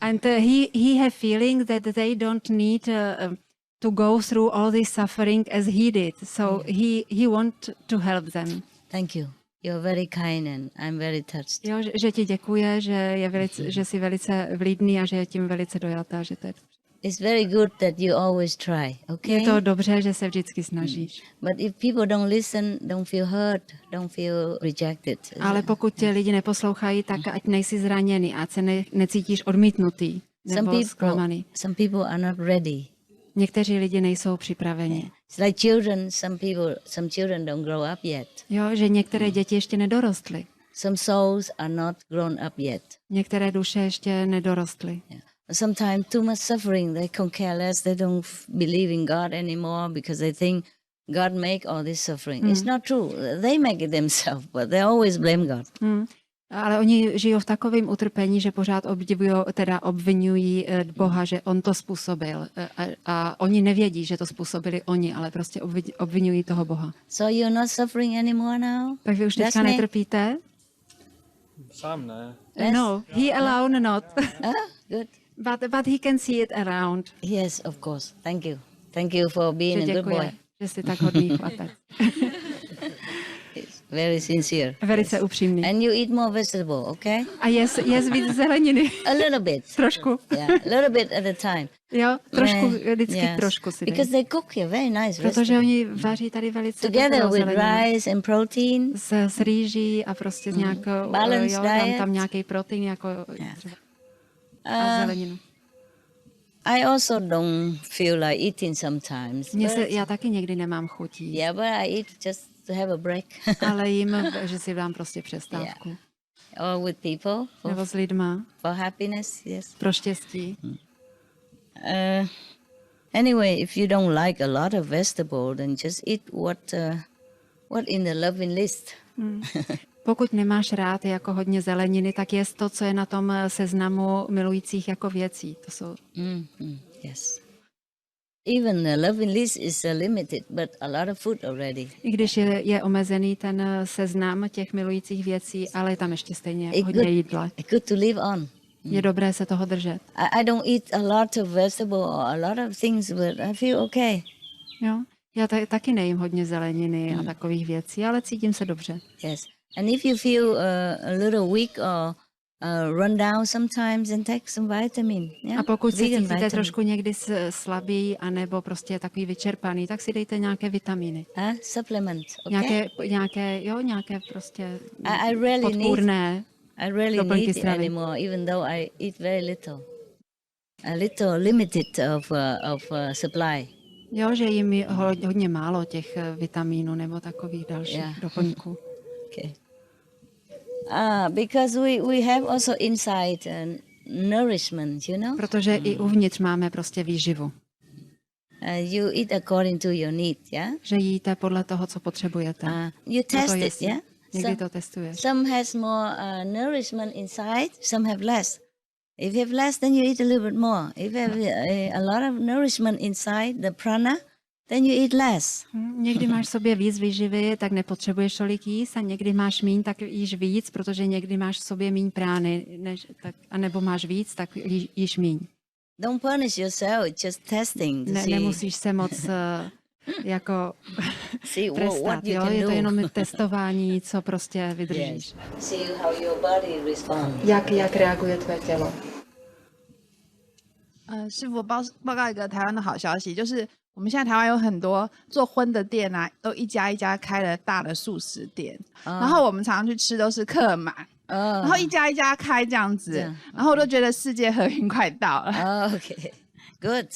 And he had feeling that they don't need to go through all this suffering as he did. So he want to help them. Thank you. You're very kind and I'm very touched. Jo, že ti děkuje, že jsi velice vlídný a že je tím velice dojatá, že to je. It's very good that you always try, okay? Je to dobře, že se vždycky snažíš. But if people don't listen, don't feel hurt, don't feel rejected. Ale pokud tě lidi neposlouchají, tak ať nejsi zraněný, ať se necítíš odmítnutý nebo zklamaný. Some people are not ready. Někteří lidi nejsou připraveni. It's like children, some children don't grow up yet. Jo, že některé děti ještě nedorostly. Some souls are not grown up yet. Některé duše ještě nedorostly. Yeah. Sometimes too much suffering, they can care less, they don't believe in God anymore because they think God make all this suffering. It's not true. They make it themselves, but they always blame God. Ale oni žijou v takovém utrpení, že pořád obvinují Boha, že on to způsobil. A oni nevědí, že to způsobili oni, ale prostě obvinují toho Boha. So you're not suffering anymore now? Tak vy už teďka netrpíte? Sám ne. No, he alone not. Good. But he can see it around. Yes, of course. Thank you. Thank you for being a good boy. Že jsi tak hodný chlapec. Very sincere. Velice upřímný. And you eat more vegetable, okay? A jest víc zeleniny. A little bit. Trošku. Yeah, a little bit at a time. Jo, trošku, vždycky trošku si dej. Because they cook here very nice. Protože oni vaří tady velice together with rice and protein. S rýží a prostě s nějakou, tam nějaký protein jako třeba a zeleninu. I also don't feel like eating sometimes. Já taky někdy nemám chutí. Yeah, but I eat just to have a break. Ale jím, že si dám prostě přestávku. Yeah. Or with people. Nebo s lidma. For happiness, yes. Pro štěstí. Anyway, if you don't like a lot of vegetable, then just eat what in the loving list. Pokud nemáš rád jako hodně zeleniny, tak jest to, co je na tom seznamu milujících jako věcí. To jsou. Yes. Even the loving list is limited, but a lot of food already. I když je omezený ten seznam těch milujících věcí, ale je tam ještě stejně hodně jídla. Good to live on. Je dobré se toho držet. I don't eat a lot of vegetable or a lot of things, but I feel okay. Jo, já taky nejím hodně zeleniny a takových věcí, ale cítím se dobře. Yes. And if you feel a little weak or run down sometimes and take some vitamin. Yeah? A pokud se Vegan cítíte vitamin. trošku někdy slabý, anebo prostě takový vyčerpaný, tak si dejte nějaké vitaminy. Supplement, okay? Nějaké prostě I really podpůrné doplňky need it stravy. anymore, even though I eat very little. A little limited of supply. Jo, že jim je hodně málo těch vitamínů nebo takových dalších doplňků. Okay. Because we have also inside nourishment, you know. Protože i uvnitř máme prostě výživu. You eat according to your need, yeah. Že jíte podle toho, co potřebujete. You test it, yeah. Někdy to testuješ. Some has more nourishment inside, some have less. If you have less, then you eat a little bit more. If you have a lot of nourishment inside the prana, then you eat less. Někdy máš v sobě víc výživy, tak nepotřebuješ tolik jíst, a někdy máš míň, tak jíš víc, protože někdy máš v sobě míň prány, anebo máš víc, tak jíš míň. Don't punish yourself, it's just testing. Nemusíš se moc jako trestat, you jo? can Je to do. jenom testování, co prostě vydržíš. See how your body responds. Jak reaguje tvé tělo? 师傅报告一个台湾的好消息，就是我们现在台湾有很多做荤的店啊，都一家一家开了大的素食店，然后我们常常去吃都是客满，然后一家一家开这样子，然后我都觉得世界和平快到了。Okay, good.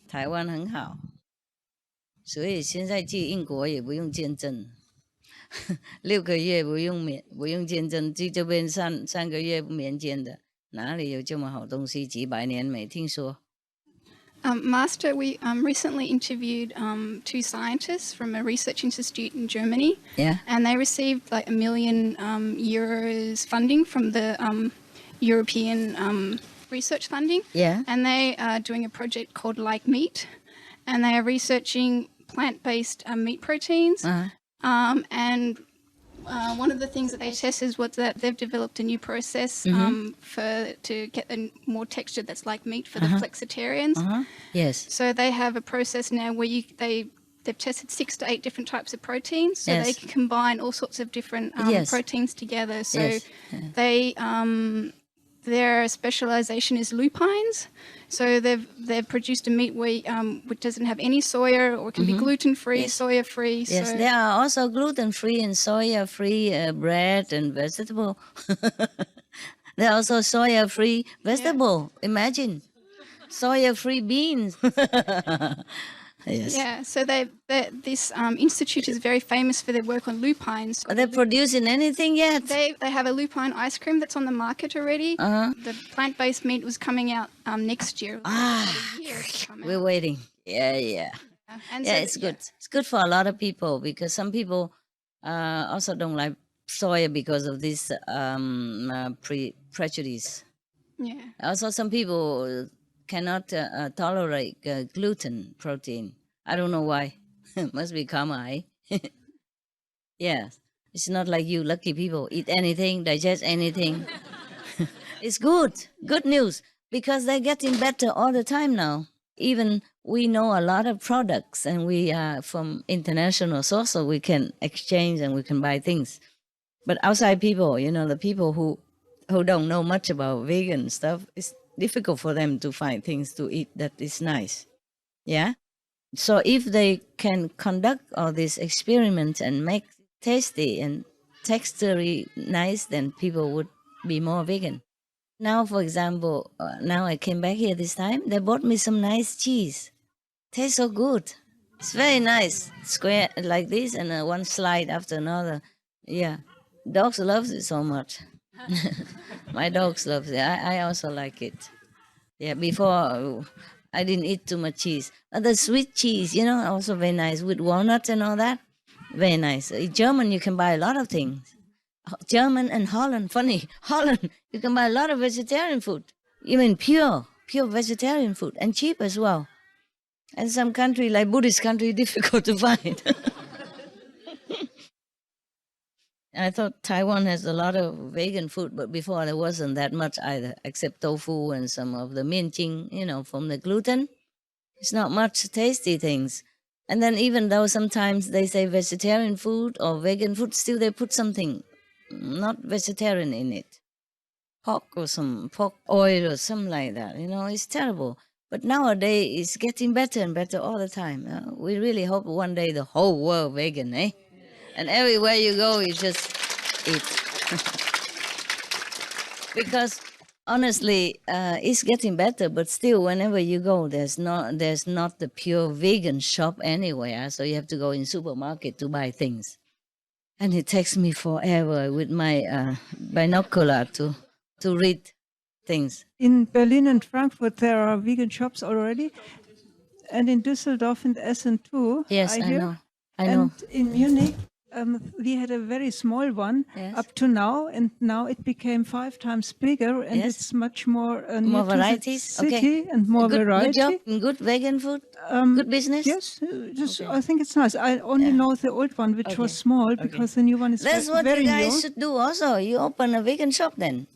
台湾很好，所以现在去英国也不用签证，6个月不用签证，去这边3个月不免签的。哪里有这么好东西？几百年没听说。 Master, we recently interviewed 2 scientists from a research institute in Germany. Yeah. And they received like €1 million euros funding from the European research funding. Yeah. And they are doing a project called Like Meat. And they are researching plant-based meat proteins. And one of the things that they tested was that they've developed a new process to get a more texture that's like meat for the flexitarians. Yes. So they have a process now where they've tested 6 to 8 different types of proteins, so they can combine all sorts of different proteins together. So they their specialization is lupines. So they've produced a meat which doesn't have any soya, or can be gluten-free, soya-free. Yes, so there are also gluten-free and soya-free bread and vegetable. There are also soya-free vegetable. Imagine, soya-free beans. Yes. Yeah, so this institute is very famous for their work on lupines. Are they producing anything yet? They have a lupine ice cream that's on the market already. The plant-based meat was coming out next year. We're waiting. Yeah. And Yeah, so, it's good. It's good for a lot of people, because some people also don't like soya because of this prejudice. Yeah. Also, some people cannot tolerate gluten protein. I don't know why. Must be karma, eh? Yes. It's not like you lucky people eat anything, digest anything. It's good. Good news. Because they're getting better all the time now. Even we know a lot of products, and we are from international source, so we can exchange and we can buy things. But outside people, the people who don't know much about vegan stuff, it's difficult for them to find things to eat that is nice. Yeah? So if they can conduct all these experiments and make tasty and texturally nice, then people would be more vegan. Now, for example, now I came back here this time, they bought me some nice cheese. Tastes so good. It's very nice. Square like this, and one slide after another. Yeah. Dogs love it so much. My dogs love it. I also like it. Yeah, before I didn't eat too much cheese. The sweet cheese, also very nice with walnuts and all that. Very nice. In German, you can buy a lot of things. German and Holland, funny. Holland, you can buy a lot of vegetarian food. Even pure vegetarian food, and cheap as well. And some country, like Buddhist country, difficult to find. I thought Taiwan has a lot of vegan food, but before there wasn't that much either, except tofu and some of the mincing, from the gluten. It's not much tasty things. And then even though sometimes they say vegetarian food or vegan food, still they put something not vegetarian in it. pork or some pork oil or something like that. You know, it's terrible. But nowadays, it's getting better and better all the time. We really hope one day the whole world vegan, eh? And everywhere you go, you just eat. Because honestly, it's getting better, but still, whenever you go, there's not the pure vegan shop anywhere. So you have to go in supermarket to buy things, and it takes me forever with my binocular to read things. In Berlin and Frankfurt, there are vegan shops already, and in Düsseldorf and Essen too. Yes, I hear. know. I and know. in Munich, we had a very small one up to now, and now it became 5 times bigger, and Yes. it's much more near More to the varieties, city okay. and more Good variety. job, good vegan food, good business. Yes, I think it's nice. I only know the old one, which was small, because the new one is That's what very you guys new. should do also. You open a vegan shop then.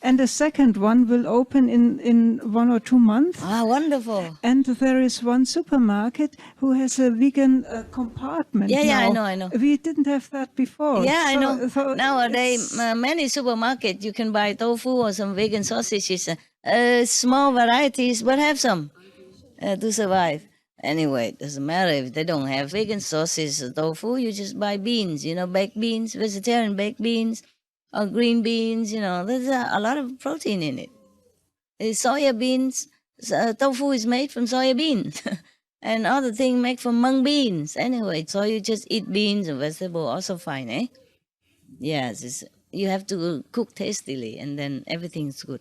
And the second one will open in 1 or 2 months. Ah, wonderful. And there is one supermarket who has a vegan compartment. Yeah, now. I know. We didn't have that before. Yeah, I know. So Nowadays, many supermarkets, you can buy tofu or some vegan sausages, small varieties, but have some to survive. Anyway, it doesn't matter if they don't have vegan sausages or tofu, you just buy beans, baked beans, vegetarian baked beans, or green beans, there's a lot of protein in it. Soya beans, tofu is made from soya beans. And other thing made from mung beans. Anyway, so you just eat beans and vegetable, also fine, eh? Yes, you have to cook tastily, and then everything's good.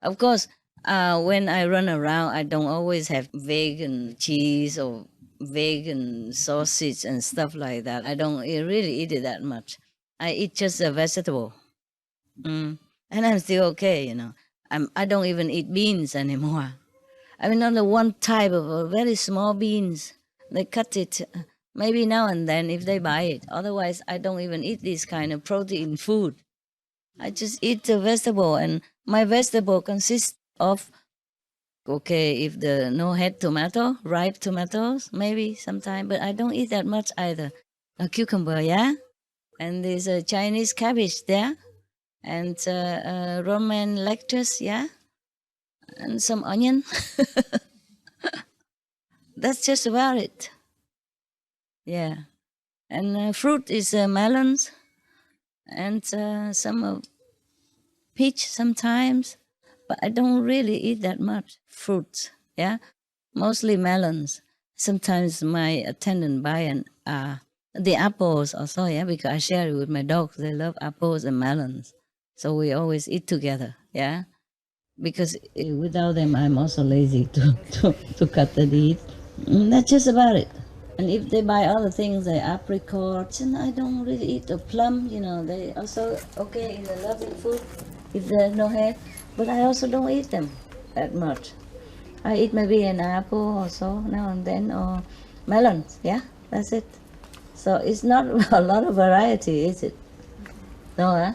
Of course, when I run around, I don't always have vegan cheese or vegan sausage and stuff like that. I don't really eat it that much. I eat just a vegetable. And I'm still okay, I don't even eat beans anymore. I mean, only one type of very small beans. They cut it maybe now and then if they buy it. Otherwise, I don't even eat this kind of protein food. I just eat the vegetable, and my vegetable consists of, if the no head tomato, ripe tomatoes, maybe sometime, but I don't eat that much either. A cucumber, yeah? And there's a Chinese cabbage there, and Roman lettuce, yeah? And some onion. That's just about it. Yeah. And fruit is melons, and some peach sometimes, but I don't really eat that much fruits, yeah? Mostly melons. Sometimes my attendant buy the apples also, yeah, because I share it with my dogs. They love apples and melons. So we always eat together, yeah? Because without them, I'm also lazy to cut the meat. That's just about it. And if they buy other things like apricots, and I don't really eat the plum, they also okay in the loving food if there's no head. But I also don't eat them that much. I eat maybe an apple or so now and then, or melons, yeah, that's it. So it's not a lot of variety, is it? No, huh?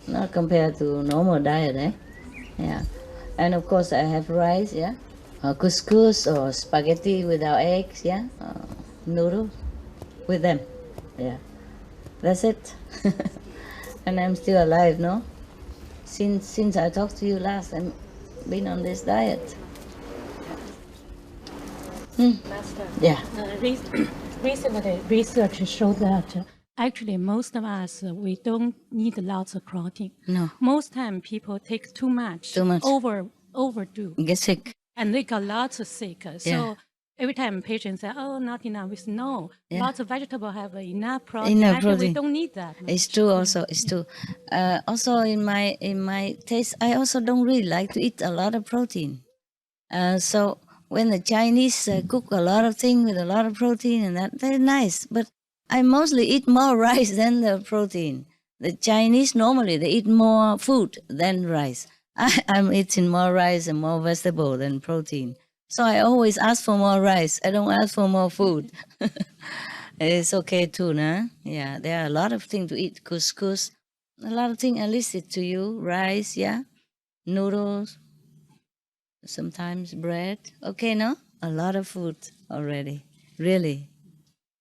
Not compared to normal diet, eh? Yeah. And of course I have rice, yeah? Couscous or spaghetti without eggs, yeah? Noodles with them, yeah. That's it. And I'm still alive, no? Since I talked to you last, I've been on this diet. Master. Yeah. Recently, research showed that actually most of us, we don't need lots of protein. No. Most time people take too much. Too much. Overdo. Get sick. And they got lots of sick. So Yeah. every time patients say, oh, not enough, we say, no, Yeah. lots of vegetables have enough protein. Enough Actually, protein. we don't need that much. It's true also, it's true. Also in my taste, I also don't really like to eat a lot of protein. So when the Chinese cook a lot of things with a lot of protein and that, they're nice. But I mostly eat more rice than the protein. The Chinese normally they eat more food than rice. I'm eating more rice and more vegetable than protein. So I always ask for more rice. I don't ask for more food. It's okay too, nah? Yeah, there are a lot of things to eat. Couscous, a lot of things I listed to you. Rice, yeah, noodles, sometimes bread. Okay, no? A lot of food already. Really.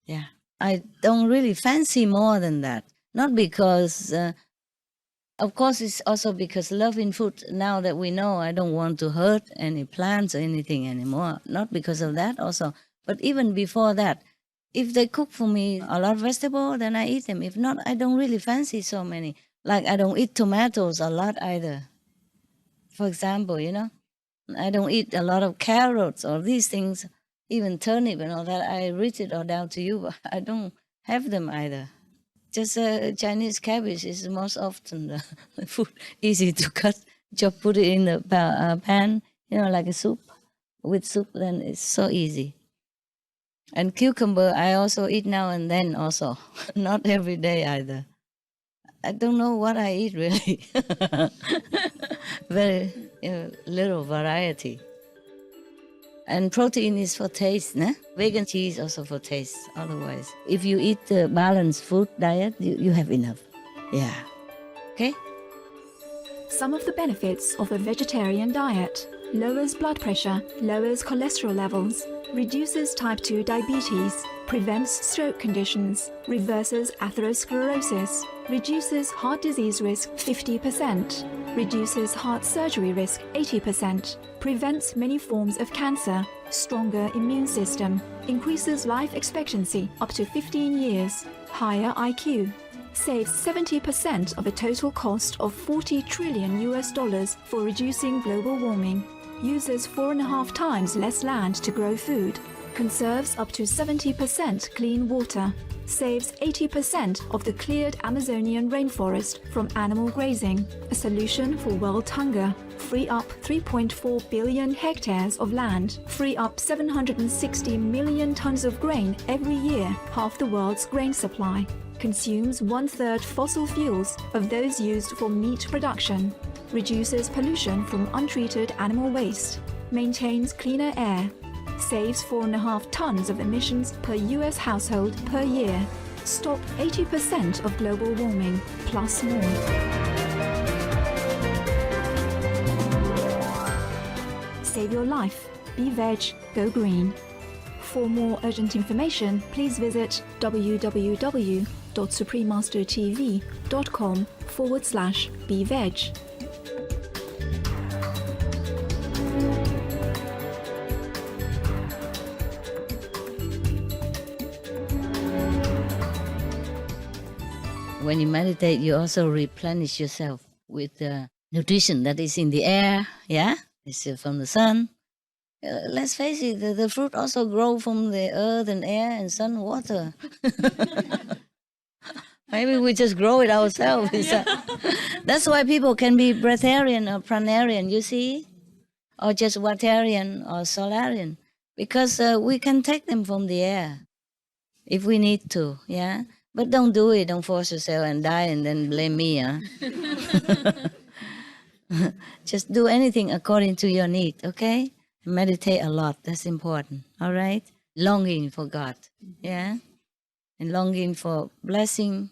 Yeah. I don't really fancy more than that. Not because of course, it's also because love in food. Now that we know, I don't want to hurt any plants or anything anymore. Not because of that also, but even before that, if they cook for me a lot of vegetable, then I eat them. If not, I don't really fancy so many. Like I don't eat tomatoes a lot either. For example, I don't eat a lot of carrots or these things, even turnip and all that. I read it all down to you, but I don't have them either. Just Chinese cabbage is most often the food, easy to cut. Just put it in the pan, like a soup. With soup, then it's so easy. And cucumber, I also eat now and then also. Not every day either. I don't know what I eat really. Very little variety. And protein is for taste, né? Vegan cheese also for taste. Otherwise, if you eat a balanced food diet, you have enough. Yeah. Okay? Some of the benefits of a vegetarian diet: lowers blood pressure, lowers cholesterol levels, reduces type 2 diabetes, prevents stroke conditions, reverses atherosclerosis, reduces heart disease risk 50%, reduces heart surgery risk 80%, prevents many forms of cancer, stronger immune system, increases life expectancy up to 15 years, higher IQ, saves 70% of the total cost of $40 trillion for reducing global warming, uses 4.5 times less land to grow food, conserves up to 70% clean water, saves 80% of the cleared Amazonian rainforest from animal grazing, a solution for world hunger, free up 3.4 billion hectares of land, free up 760 million tons of grain every year, half the world's grain supply, consumes 1/3 fossil fuels of those used for meat production, reduces pollution from untreated animal waste, maintains cleaner air, saves 4.5 tons of emissions per US household per year, stop 80% of global warming, plus more. Save your life. Be veg, go green. For more urgent information, please visit www.suprememastertv.com/beveg. When you meditate, you also replenish yourself with the nutrition that is in the air, yeah? It's from the sun. Let's face it, the fruit also grow from the earth and air and sun, water. Maybe we just grow it ourselves. That's why people can be breatharian or pranarian, you see? Or just watarian or solarian. Because we can take them from the air if we need to, yeah? But don't do it, don't force yourself and die and then blame me, huh? Just do anything according to your need, okay? Meditate a lot, that's important, all right? Longing for God, yeah? And longing for blessing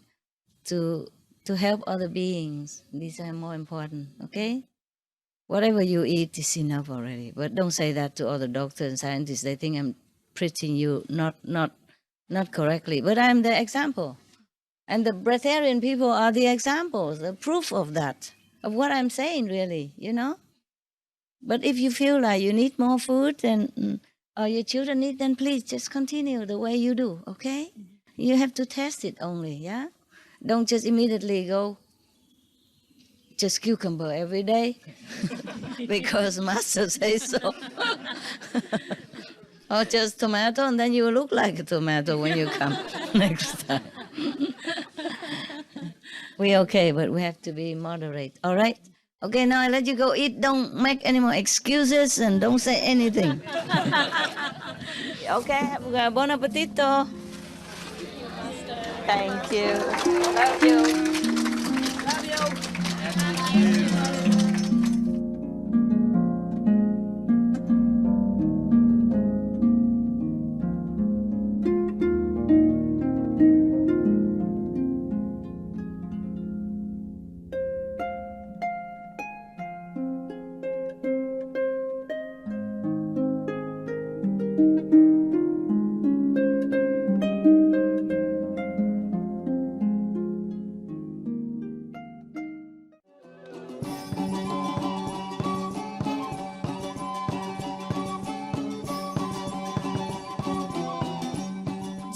to help other beings. These are more important, okay? Whatever you eat is enough already. But don't say that to other doctors and scientists. They think I'm preaching you not correctly. But I'm the example. And the breatharian people are the examples, the proof of that, of what I'm saying, really, you know? But if you feel like you need more food or your children need, then please just continue the way you do, okay? You have to test it only, yeah? Don't just immediately go just cucumber every day because master says so. Or just tomato, and then you look like a tomato when you come next time. We're okay, but we have to be moderate, all right? Okay, now I let you go eat. Don't make any more excuses and don't say anything. Okay, have a bon appetito. Thank you. Love you. Love you.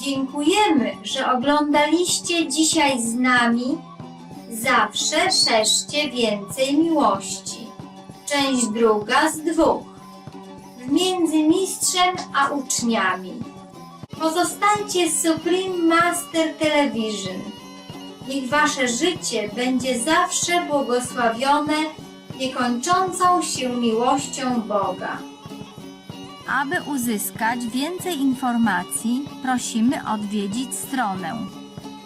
Dziękujemy, że oglądaliście dzisiaj z nami Zawsze szerzcie więcej miłości. Część 2 z 2. Między mistrzem a uczniami. Pozostańcie z Supreme Master Television. Niech wasze życie będzie zawsze błogosławione niekończącą się miłością Boga. Aby uzyskać więcej informacji, prosimy odwiedzić stronę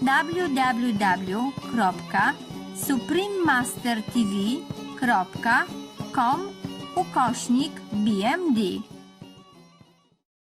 www.suprememastertv.com/BMD.